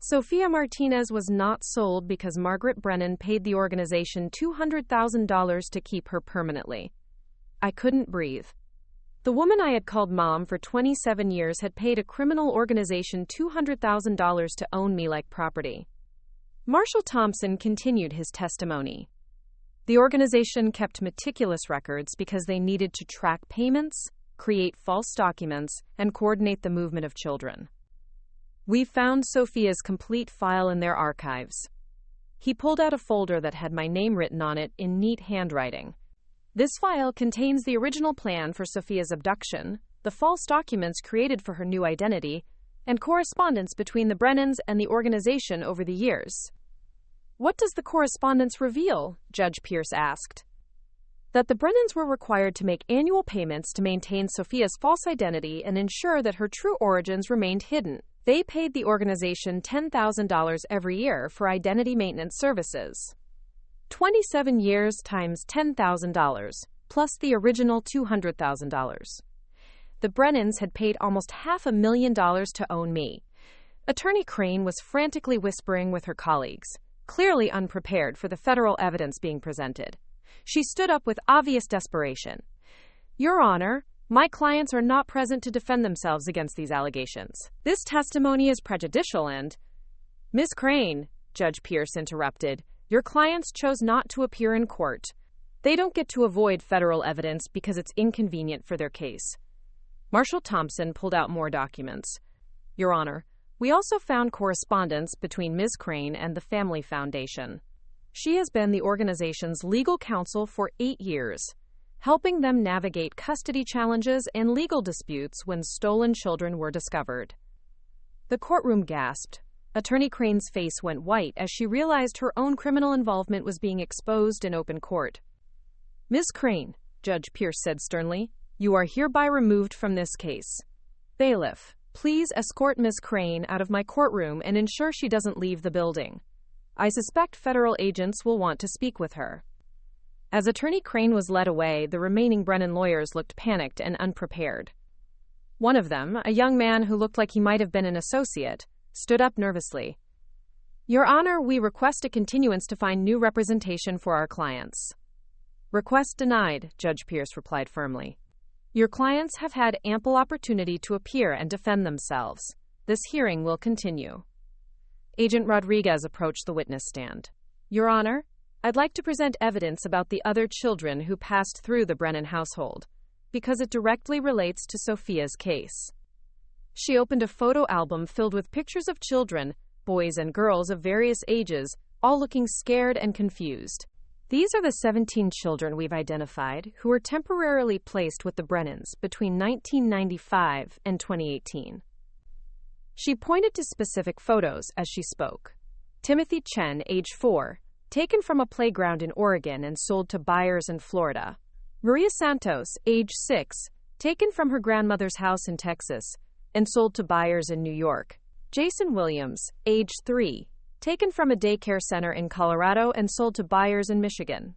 Sophia Martinez was not sold because Margaret Brennan paid the organization $200,000 to keep her permanently. I couldn't breathe. The woman I had called Mom for 27 years had paid a criminal organization $200,000 to own me like property. Marshal Thompson continued his testimony. The organization kept meticulous records because they needed to track payments, create false documents, and coordinate the movement of children. We found Sophia's complete file in their archives. He pulled out a folder that had my name written on it in neat handwriting. This file contains the original plan for Sophia's abduction, the false documents created for her new identity, and correspondence between the Brennans and the organization over the years. What does the correspondence reveal? Judge Pierce asked. That the Brennans were required to make annual payments to maintain Sophia's false identity and ensure that her true origins remained hidden. They paid the organization $10,000 every year for identity maintenance services. 27 years times $10,000, plus the original $200,000. The Brennans had paid almost $500,000 to own me. Attorney Crane was frantically whispering with her colleagues, clearly unprepared for the federal evidence being presented. She stood up with obvious desperation. Your Honor, my clients are not present to defend themselves against these allegations. This testimony is prejudicial and... Ms. Crane, Judge Pierce interrupted, your clients chose not to appear in court. They don't get to avoid federal evidence because it's inconvenient for their case. Marshal Thompson pulled out more documents. Your Honor, we also found correspondence between Ms. Crane and the Family Foundation. She has been the organization's legal counsel for 8 years, helping them navigate custody challenges and legal disputes when stolen children were discovered. The courtroom gasped. Attorney Crane's face went white as she realized her own criminal involvement was being exposed in open court. Ms. Crane, Judge Pierce said sternly, you are hereby removed from this case. Bailiff, please escort Ms. Crane out of my courtroom and ensure she doesn't leave the building. I suspect federal agents will want to speak with her. As Attorney Crane was led away, the remaining Brennan lawyers looked panicked and unprepared. One of them, a young man who looked like he might have been an associate, stood up nervously. Your Honor, we request a continuance to find new representation for our clients. Request denied, Judge Pierce replied firmly. Your clients have had ample opportunity to appear and defend themselves. This hearing will continue. Agent Rodriguez approached the witness stand. Your Honor, I'd like to present evidence about the other children who passed through the Brennan household, because it directly relates to Sophia's case. She opened a photo album filled with pictures of children, boys and girls of various ages, all looking scared and confused. These are the 17 children we've identified who were temporarily placed with the Brennans between 1995 and 2018. She pointed to specific photos as she spoke. Timothy Chen, age 4, taken from a playground in Oregon and sold to buyers in Florida. Maria Santos, age 6, taken from her grandmother's house in Texas and sold to buyers in New York. Jason Williams, age 3, taken from a daycare center in Colorado and sold to buyers in Michigan.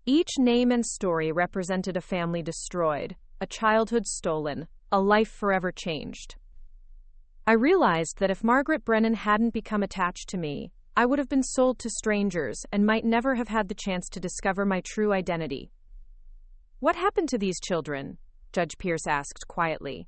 Each name and story represented a family destroyed, a childhood stolen, a life forever changed. I realized that if Margaret Brennan hadn't become attached to me, I would have been sold to strangers and might never have had the chance to discover my true identity. "What happened to these children?" Judge Pierce asked quietly.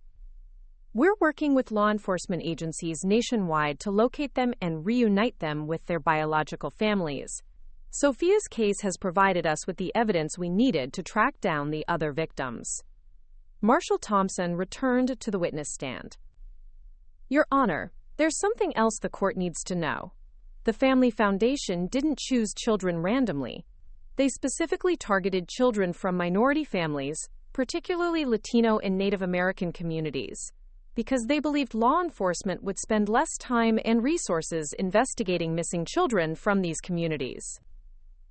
"We're working with law enforcement agencies nationwide to locate them and reunite them with their biological families. Sophia's case has provided us with the evidence we needed to track down the other victims." Marshal Thompson returned to the witness stand. "Your Honor, there's something else the court needs to know. The Family Foundation didn't choose children randomly. They specifically targeted children from minority families, particularly Latino and Native American communities, because they believed law enforcement would spend less time and resources investigating missing children from these communities.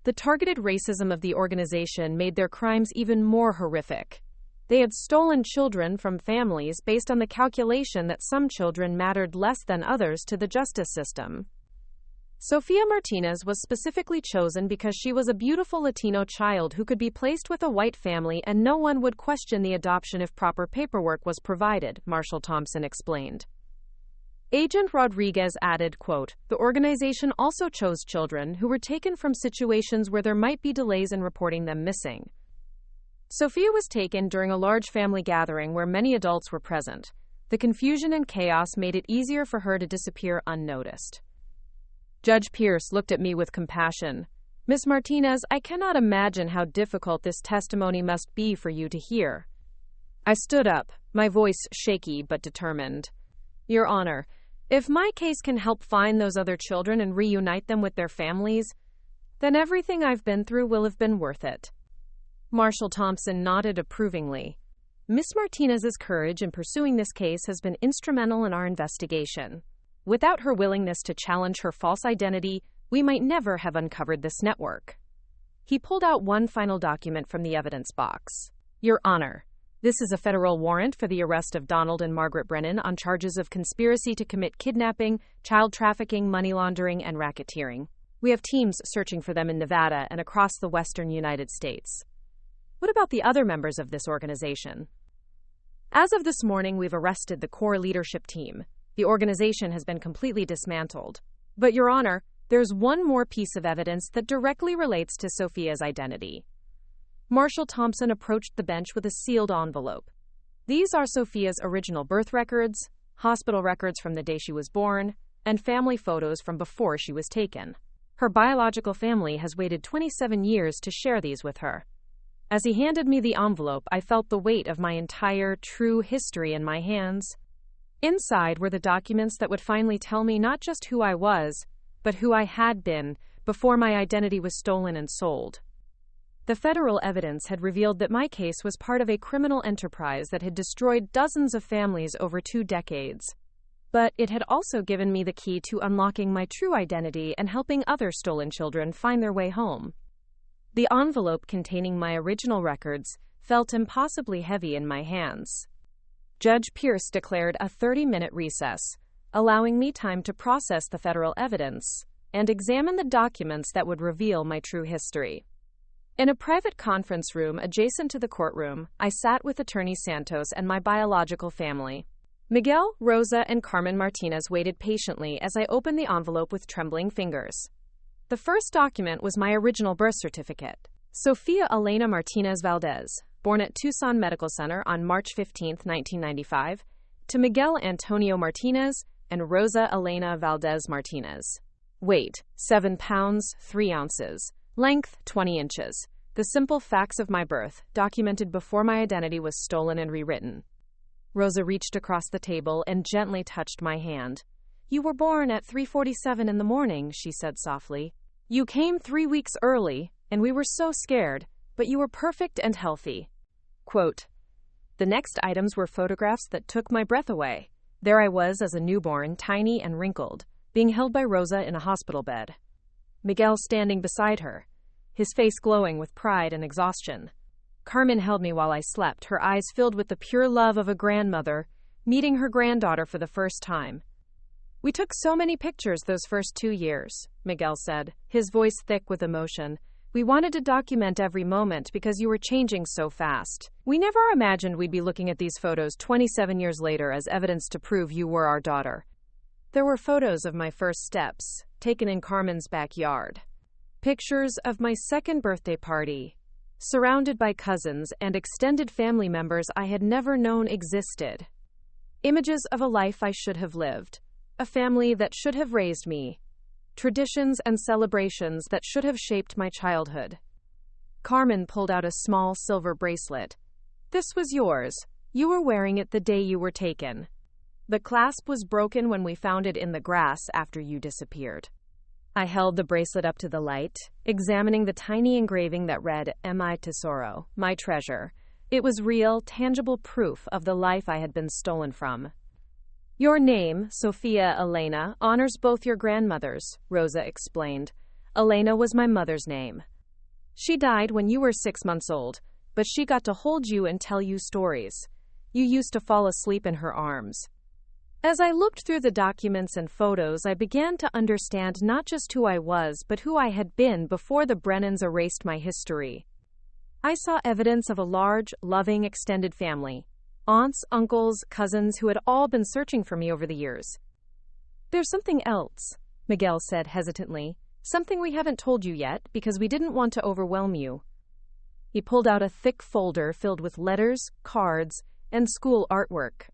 The targeted racism of the organization made their crimes even more horrific. They had stolen children from families based on the calculation that some children mattered less than others to the justice system. Sophia Martinez was specifically chosen because she was a beautiful Latino child who could be placed with a white family and no one would question the adoption if proper paperwork was provided," Marshal Thompson explained. Agent Rodriguez added, quote, "The organization also chose children who were taken from situations where there might be delays in reporting them missing. Sophia was taken during a large family gathering where many adults were present. The confusion and chaos made it easier for her to disappear unnoticed." Judge Pierce looked at me with compassion. "Miss Martinez, I cannot imagine how difficult this testimony must be for you to hear." I stood up, my voice shaky but determined. "Your Honor, if my case can help find those other children and reunite them with their families, then everything I've been through will have been worth it." Marshal Thompson nodded approvingly. "Miss Martinez's courage in pursuing this case has been instrumental in our investigation. Without her willingness to challenge her false identity, we might never have uncovered this network." He pulled out one final document from the evidence box. "Your Honor, this is a federal warrant for the arrest of Donald and Margaret Brennan on charges of conspiracy to commit kidnapping, child trafficking, money laundering, and racketeering. We have teams searching for them in Nevada and across the western United States." "What about the other members of this organization?" "As of this morning, we've arrested the core leadership team. The organization has been completely dismantled. But, Your Honor, there's one more piece of evidence that directly relates to Sophia's identity." Marshal Thompson approached the bench with a sealed envelope. "These are Sophia's original birth records, hospital records from the day she was born, and family photos from before she was taken. Her biological family has waited 27 years to share these with her." As he handed me the envelope, I felt the weight of my entire true history in my hands. Inside were the documents that would finally tell me not just who I was, but who I had been before my identity was stolen and sold. The federal evidence had revealed that my case was part of a criminal enterprise that had destroyed dozens of families over 2 decades. But it had also given me the key to unlocking my true identity and helping other stolen children find their way home. The envelope containing my original records felt impossibly heavy in my hands. Judge Pierce declared a 30-minute recess, allowing me time to process the federal evidence and examine the documents that would reveal my true history. In a private conference room adjacent to the courtroom, I sat with Attorney Santos and my biological family. Miguel, Rosa, and Carmen Martinez waited patiently as I opened the envelope with trembling fingers. The first document was my original birth certificate. Sophia Elena Martinez Valdez, born at Tucson Medical Center on March 15, 1995, to Miguel Antonio Martinez and Rosa Elena Valdez Martinez. Weight, 7 pounds, 3 ounces. Length, 20 inches. The simple facts of my birth, documented before my identity was stolen and rewritten. Rosa reached across the table and gently touched my hand. "You were born at 3:47 in the morning," she said softly. "You came 3 weeks early, and we were so scared, but you were perfect and healthy." Quote, "The next items were photographs that took my breath away. There I was as a newborn, tiny and wrinkled, being held by Rosa in a hospital bed. Miguel standing beside her, his face glowing with pride and exhaustion. Carmen held me while I slept, her eyes filled with the pure love of a grandmother meeting her granddaughter for the first time. "We took so many pictures those first 2 years," Miguel said, his voice thick with emotion. "We wanted to document every moment because you were changing so fast. We never imagined we'd be looking at these photos 27 years later as evidence to prove you were our daughter." There were photos of my first steps, taken in Carmen's backyard. Pictures of my second birthday party, surrounded by cousins and extended family members I had never known existed. Images of a life I should have lived, a family that should have raised me, traditions and celebrations that should have shaped my childhood. Carmen pulled out a small silver bracelet. "This was yours. You were wearing it the day you were taken. The clasp was broken when we found it in the grass after you disappeared." I held the bracelet up to the light, examining the tiny engraving that read, "Mi tesoro," my treasure. It was real, tangible proof of the life I had been stolen from. "Your name, Sofia Elena, honors both your grandmothers," Rosa explained. "Elena was my mother's name. She died when you were 6 months old, but she got to hold you and tell you stories. You used to fall asleep in her arms." As I looked through the documents and photos, I began to understand not just who I was, but who I had been before the Brennans erased my history. I saw evidence of a large, loving, extended family. Aunts, uncles, cousins who had all been searching for me over the years. "There's something else," Miguel said hesitantly. "Something we haven't told you yet, because we didn't want to overwhelm you." He pulled out a thick folder filled with letters, cards, and school artwork.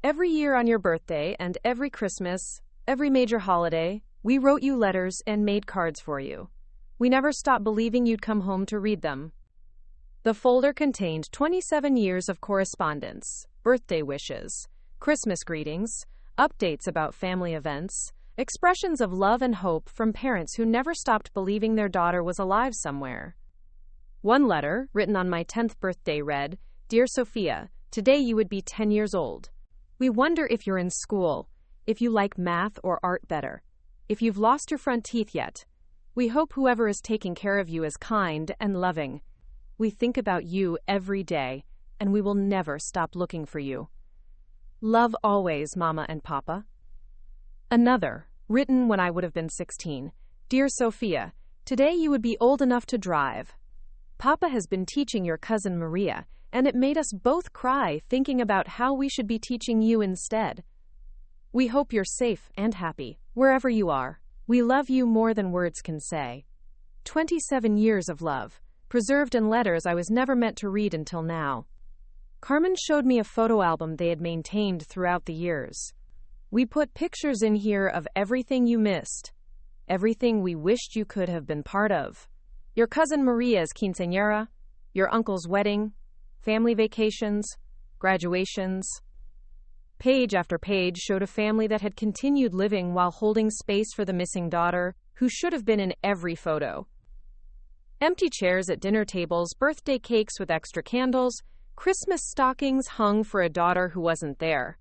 "Every year on your birthday and every Christmas, every major holiday, we wrote you letters and made cards for you. We never stopped believing you'd come home to read them." The folder contained 27 years of correspondence, birthday wishes, Christmas greetings, updates about family events, expressions of love and hope from parents who never stopped believing their daughter was alive somewhere. One letter, written on my 10th birthday, read, "Dear Sophia, today you would be 10 years old. We wonder if you're in school, if you like math or art better, if you've lost your front teeth yet. We hope whoever is taking care of you is kind and loving. We think about you every day, and we will never stop looking for you. Love always, Mama and Papa." Another, written when I would have been 16. "Dear Sophia, today you would be old enough to drive. Papa has been teaching your cousin Maria, and it made us both cry thinking about how we should be teaching you instead. We hope you're safe and happy, wherever you are. We love you more than words can say." 27 years of love, preserved in letters I was never meant to read until now. Carmen showed me a photo album they had maintained throughout the years. "We put pictures in here of everything you missed, everything we wished you could have been part of. Your cousin Maria's quinceañera, your uncle's wedding, family vacations, graduations." Page after page showed a family that had continued living while holding space for the missing daughter, who should have been in every photo. Empty chairs at dinner tables, birthday cakes with extra candles, Christmas stockings hung for a daughter who wasn't there.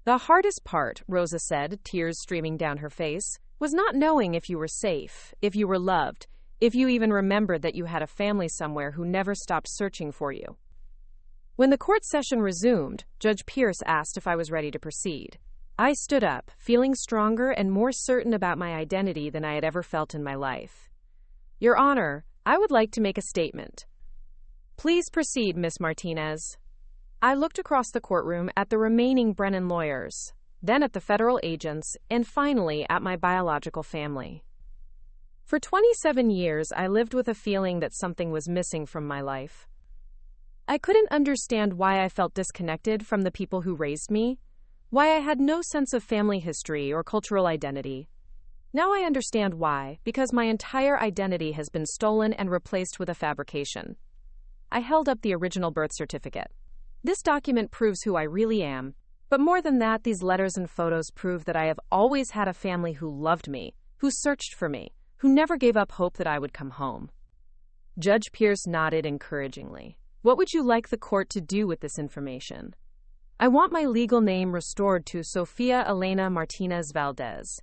"The hardest part," Rosa said, tears streaming down her face, "was not knowing if you were safe, if you were loved, if you even remembered that you had a family somewhere who never stopped searching for you." When the court session resumed, Judge Pierce asked if I was ready to proceed. I stood up, feeling stronger and more certain about my identity than I had ever felt in my life. "Your Honor, I would like to make a statement." "Please proceed, Miss Martinez." I looked across the courtroom at the remaining Brennan lawyers, then at the federal agents, and finally at my biological family. For 27 years, I lived with a feeling that something was missing from my life. I couldn't understand why I felt disconnected from the people who raised me, why I had no sense of family history or cultural identity. Now I understand why, because my entire identity has been stolen and replaced with a fabrication. I held up the original birth certificate. This document proves who I really am, but more than that, these letters and photos prove that I have always had a family who loved me, who searched for me, who never gave up hope that I would come home. Judge Pierce nodded encouragingly. "What would you like the court to do with this information?" "I want my legal name restored to Sofia Elena Martinez Valdez."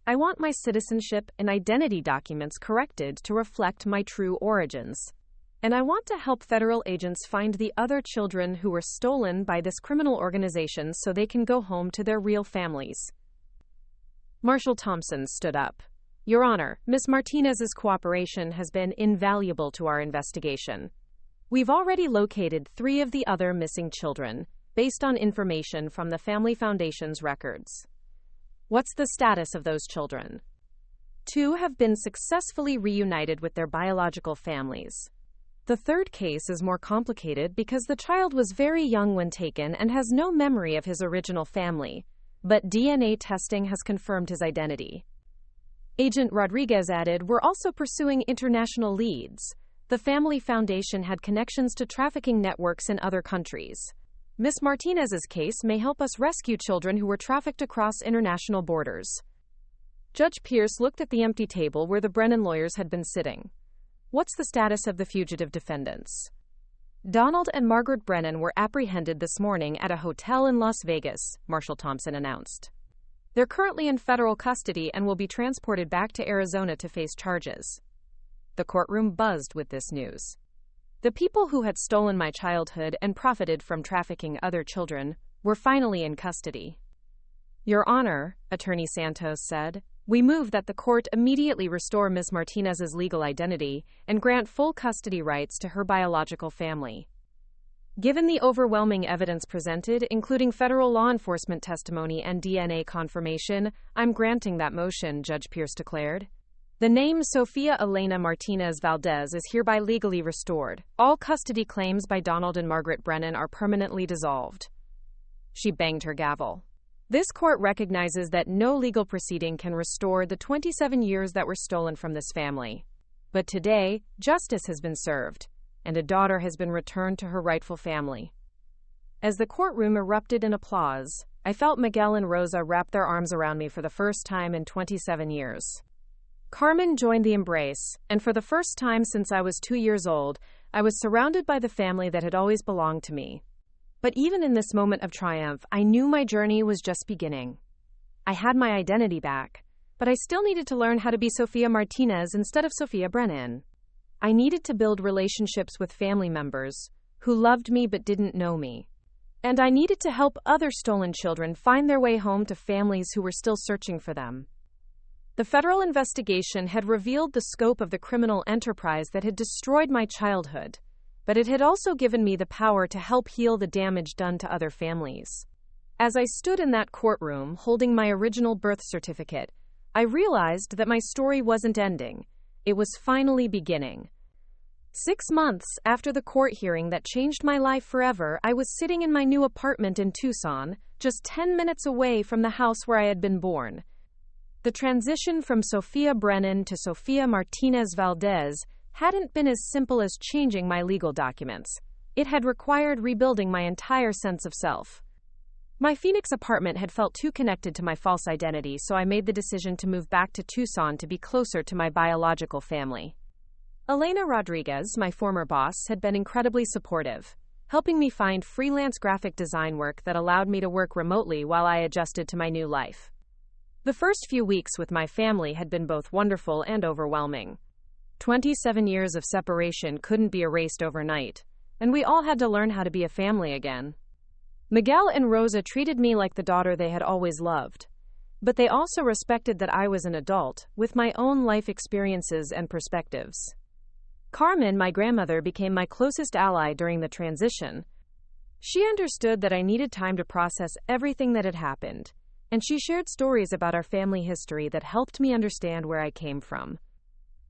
I want my citizenship and identity documents corrected to reflect my true origins. And I want to help federal agents find the other children who were stolen by this criminal organization so they can go home to their real families. Marshal Thompson stood up. Your Honor, Ms. Martinez's cooperation has been invaluable to our investigation. We've already located 3 of the other missing children, based on information from the Family Foundation's records. What's the status of those children? 2 have been successfully reunited with their biological families. The 3rd case is more complicated because the child was very young when taken and has no memory of his original family, but DNA testing has confirmed his identity. Agent Rodriguez added, we're also pursuing international leads. The Family Foundation had connections to trafficking networks in other countries. Ms. Martinez's case may help us rescue children who were trafficked across international borders. Judge Pierce looked at the empty table where the Brennan lawyers had been sitting. What's the status of the fugitive defendants? Donald and Margaret Brennan were apprehended this morning at a hotel in Las Vegas, Marshal Thompson announced. They're currently in federal custody and will be transported back to Arizona to face charges. The courtroom buzzed with this news. The people who had stolen my childhood and profited from trafficking other children were finally in custody. Your Honor, Attorney Santos said, we move that the court immediately restore Ms. Martinez's legal identity and grant full custody rights to her biological family. Given the overwhelming evidence presented, including federal law enforcement testimony and DNA confirmation, I'm granting that motion, Judge Pierce declared. The name Sofia Elena Martinez Valdez is hereby legally restored. All custody claims by Donald and Margaret Brennan are permanently dissolved. She banged her gavel. This court recognizes that no legal proceeding can restore the 27 years that were stolen from this family. But today, justice has been served, and a daughter has been returned to her rightful family. As the courtroom erupted in applause, I felt Miguel and Rosa wrap their arms around me for the first time in 27 years. Carmen joined the embrace, and for the first time since I was 2 years old, I was surrounded by the family that had always belonged to me. But even in this moment of triumph, I knew my journey was just beginning. I had my identity back, but I still needed to learn how to be Sofia Martinez instead of Sofia Brennan. I needed to build relationships with family members who loved me but didn't know me. And I needed to help other stolen children find their way home to families who were still searching for them. The federal investigation had revealed the scope of the criminal enterprise that had destroyed my childhood, but it had also given me the power to help heal the damage done to other families. As I stood in that courtroom holding my original birth certificate, I realized that my story wasn't ending. It was finally beginning. 6 months after the court hearing that changed my life forever, I was sitting in my new apartment in Tucson, just 10 minutes away from the house where I had been born. The transition from Sofia Brennan to Sofia Martinez Valdez hadn't been as simple as changing my legal documents. It had required rebuilding my entire sense of self. My Phoenix apartment had felt too connected to my false identity, so I made the decision to move back to Tucson to be closer to my biological family. Elena Rodriguez, my former boss, had been incredibly supportive, helping me find freelance graphic design work that allowed me to work remotely while I adjusted to my new life. The first few weeks with my family had been both wonderful and overwhelming. 27 years of separation couldn't be erased overnight, and we all had to learn how to be a family again. Miguel and Rosa treated me like the daughter they had always loved, but they also respected that I was an adult, with my own life experiences and perspectives. Carmen, my grandmother, became my closest ally during the transition. She understood that I needed time to process everything that had happened, and she shared stories about our family history that helped me understand where I came from.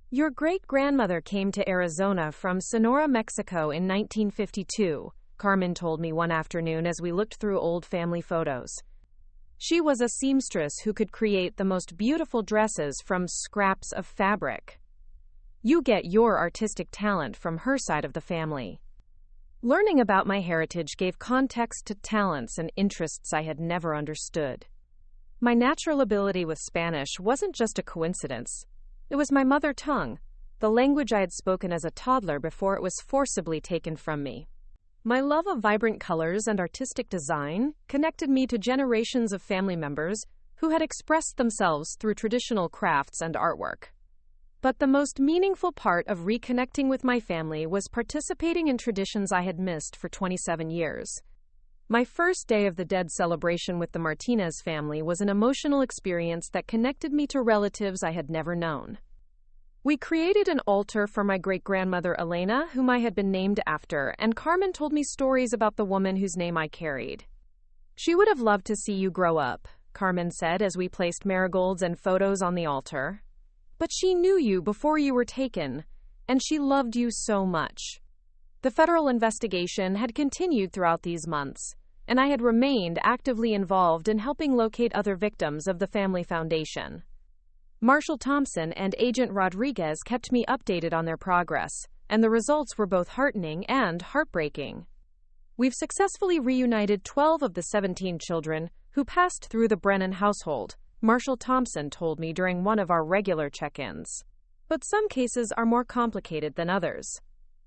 Your great-grandmother came to Arizona from Sonora, Mexico in 1952, Carmen told me one afternoon as we looked through old family photos. She was a seamstress who could create the most beautiful dresses from scraps of fabric. You get your artistic talent from her side of the family. Learning about my heritage gave context to talents and interests I had never understood. My natural ability with Spanish wasn't just a coincidence. It was my mother tongue, the language I had spoken as a toddler before it was forcibly taken from me. My love of vibrant colors and artistic design connected me to generations of family members who had expressed themselves through traditional crafts and artwork. But the most meaningful part of reconnecting with my family was participating in traditions I had missed for 27 years. My first Day of the Dead celebration with the Martinez family was an emotional experience that connected me to relatives I had never known. We created an altar for my great-grandmother Elena, whom I had been named after, and Carmen told me stories about the woman whose name I carried. "She would have loved to see you grow up," Carmen said as we placed marigolds and photos on the altar. "But she knew you before you were taken, and she loved you so much." The federal investigation had continued throughout these months, and I had remained actively involved in helping locate other victims of the Family Foundation. Marshal Thompson and Agent Rodriguez kept me updated on their progress, and the results were both heartening and heartbreaking. We've successfully reunited 12 of the 17 children who passed through the Brennan household, Marshal Thompson told me during one of our regular check-ins. But some cases are more complicated than others.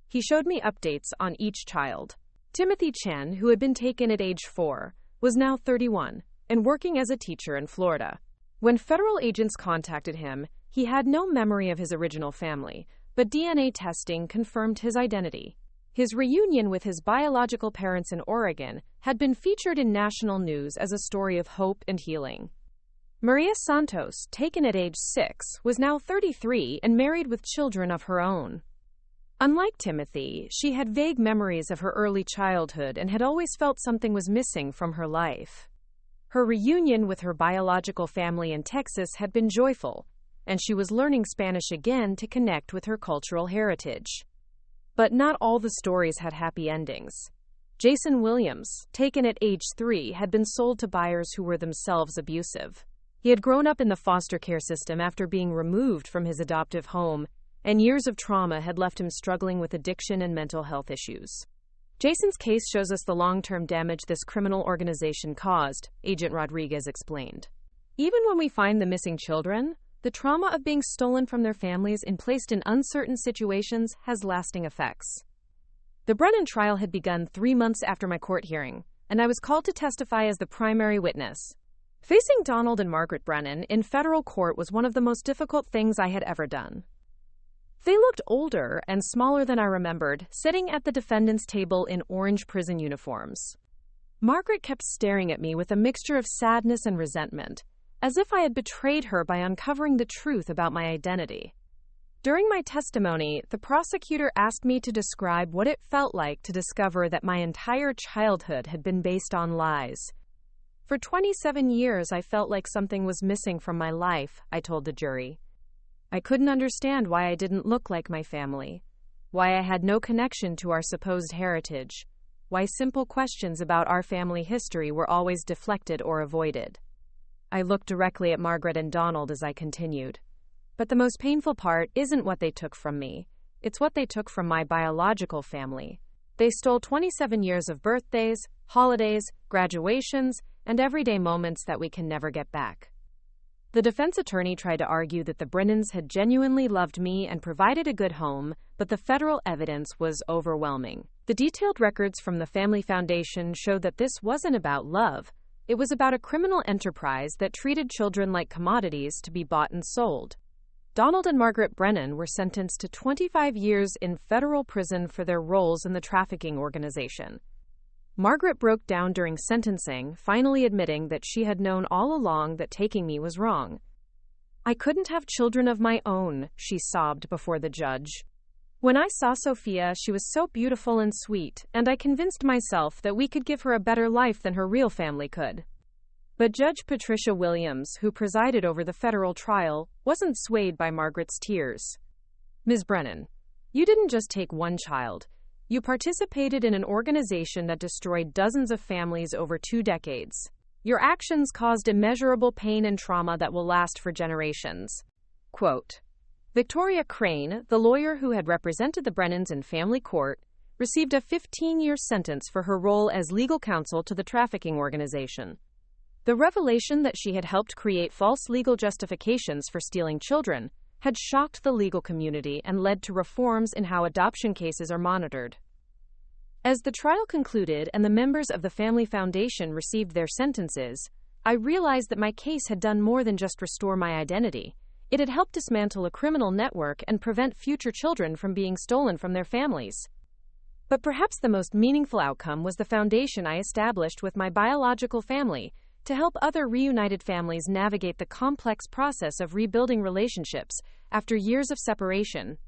He showed me updates on each child. Timothy Chen, who had been taken at age 4, was now 31 and working as a teacher in Florida. When federal agents contacted him, he had no memory of his original family, but DNA testing confirmed his identity. His reunion with his biological parents in Oregon had been featured in national news as a story of hope and healing. Maria Santos, taken at age 6, was now 33 and married with children of her own. Unlike Timothy, she had vague memories of her early childhood and had always felt something was missing from her life. Her reunion with her biological family in Texas had been joyful, and she was learning Spanish again to connect with her cultural heritage. But not all the stories had happy endings. Jason Williams, taken at age 3, had been sold to buyers who were themselves abusive. He had grown up in the foster care system after being removed from his adoptive home, and years of trauma had left him struggling with addiction and mental health issues. Jason's case shows us the long-term damage this criminal organization caused, Agent Rodriguez explained. Even when we find the missing children, the trauma of being stolen from their families and placed in uncertain situations has lasting effects. The Brennan trial had begun 3 months after my court hearing, and I was called to testify as the primary witness. Facing Donald and Margaret Brennan in federal court was one of the most difficult things I had ever done. They looked older and smaller than I remembered, sitting at the defendant's table in orange prison uniforms. Margaret kept staring at me with a mixture of sadness and resentment, as if I had betrayed her by uncovering the truth about my identity. During my testimony, the prosecutor asked me to describe what it felt like to discover that my entire childhood had been based on lies. For 27 years, I felt like something was missing from my life, I told the jury. I couldn't understand why I didn't look like my family, why I had no connection to our supposed heritage, why simple questions about our family history were always deflected or avoided. I looked directly at Margaret and Donald as I continued. But the most painful part isn't what they took from me. It's what they took from my biological family. They stole 27 years of birthdays, holidays, graduations, and everyday moments that we can never get back. The defense attorney tried to argue that the Brennans had genuinely loved me and provided a good home, but the federal evidence was overwhelming. The detailed records from the Family Foundation showed that this wasn't about love. It was about a criminal enterprise that treated children like commodities to be bought and sold. Donald and Margaret Brennan were sentenced to 25 years in federal prison for their roles in the trafficking organization. Margaret broke down during sentencing, finally admitting that she had known all along that taking me was wrong. "I couldn't have children of my own," she sobbed before the judge. "When I saw Sophia, she was so beautiful and sweet, and I convinced myself that we could give her a better life than her real family could." But Judge Patricia Williams, who presided over the federal trial, wasn't swayed by Margaret's tears. "Ms. Brennan, you didn't just take one child. You participated in an organization that destroyed dozens of families over 2 decades. Your actions caused immeasurable pain and trauma that will last for generations." Quote. Victoria Crane, the lawyer who had represented the Brennans in family court, received a 15-year sentence for her role as legal counsel to the trafficking organization. The revelation that she had helped create false legal justifications for stealing children had shocked the legal community and led to reforms in how adoption cases are monitored. As the trial concluded and the members of the Family Foundation received their sentences, I realized that my case had done more than just restore my identity. It had helped dismantle a criminal network and prevent future children from being stolen from their families. But perhaps the most meaningful outcome was the foundation I established with my biological family to help other reunited families navigate the complex process of rebuilding relationships after years of separation.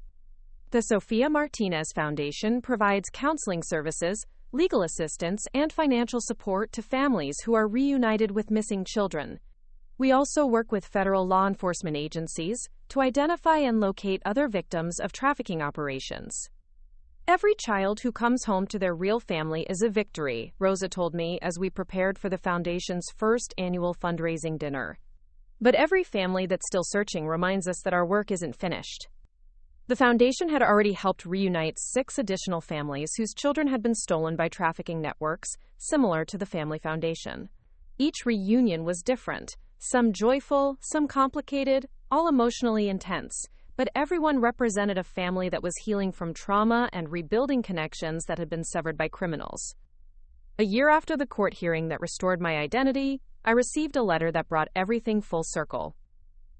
The Sofia Martinez Foundation provides counseling services, legal assistance, and financial support to families who are reunited with missing children. We also work with federal law enforcement agencies to identify and locate other victims of trafficking operations. Every child who comes home to their real family is a victory, Rosa told me as we prepared for the Foundation's first annual fundraising dinner. But every family that's still searching reminds us that our work isn't finished. The Foundation had already helped reunite 6 additional families whose children had been stolen by trafficking networks, similar to the Family Foundation. Each reunion was different, some joyful, some complicated, all emotionally intense, but everyone represented a family that was healing from trauma and rebuilding connections that had been severed by criminals. A year after the court hearing that restored my identity, I received a letter that brought everything full circle.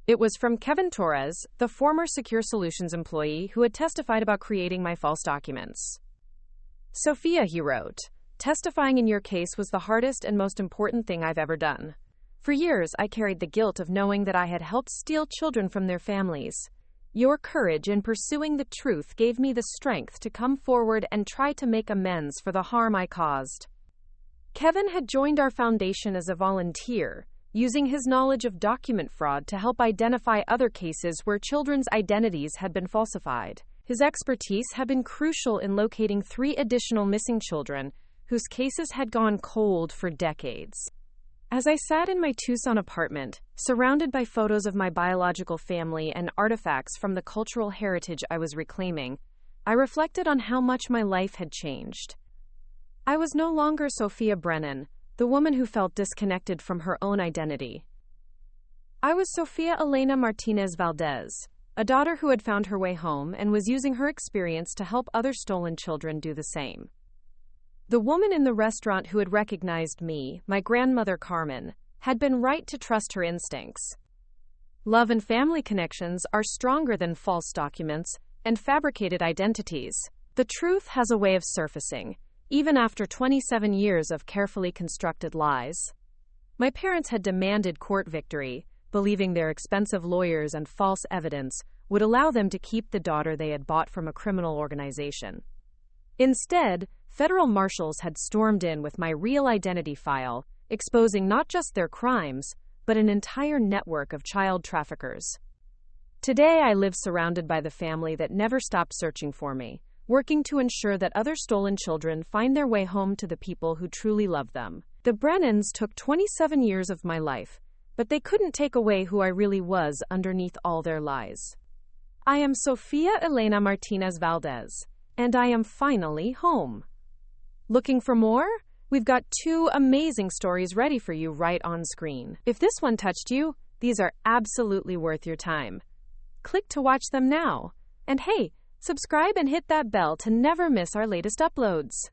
It was from Kevin Torres, the former Secure Solutions employee who had testified about creating my false documents. "Sophia," he wrote, "testifying in your case was the hardest and most important thing I've ever done. For years, I carried the guilt of knowing that I had helped steal children from their families. Your courage in pursuing the truth gave me the strength to come forward and try to make amends for the harm I caused." Kevin had joined our foundation as a volunteer, using his knowledge of document fraud to help identify other cases where children's identities had been falsified. His expertise had been crucial in locating 3 additional missing children whose cases had gone cold for decades. As I sat in my Tucson apartment, surrounded by photos of my biological family and artifacts from the cultural heritage I was reclaiming, I reflected on how much my life had changed. I was no longer Sophia Brennan, the woman who felt disconnected from her own identity. I was Sofia Elena Martinez Valdez, a daughter who had found her way home and was using her experience to help other stolen children do the same. The woman in the restaurant who had recognized me, my grandmother Carmen, had been right to trust her instincts. Love and family connections are stronger than false documents and fabricated identities. The truth has a way of surfacing, even after 27 years of carefully constructed lies. My parents had demanded court victory, believing their expensive lawyers and false evidence would allow them to keep the daughter they had bought from a criminal organization. Instead, federal marshals had stormed in with my real identity file, exposing not just their crimes, but an entire network of child traffickers. Today, I live surrounded by the family that never stopped searching for me, working to ensure that other stolen children find their way home to the people who truly love them. The Brennans took 27 years of my life, but they couldn't take away who I really was underneath all their lies. I am Sofia Elena Martinez Valdez, and I am finally home. Looking for more? We've got 2 amazing stories ready for you right on screen. If this one touched you, these are absolutely worth your time. Click to watch them now. And hey, subscribe and hit that bell to never miss our latest uploads.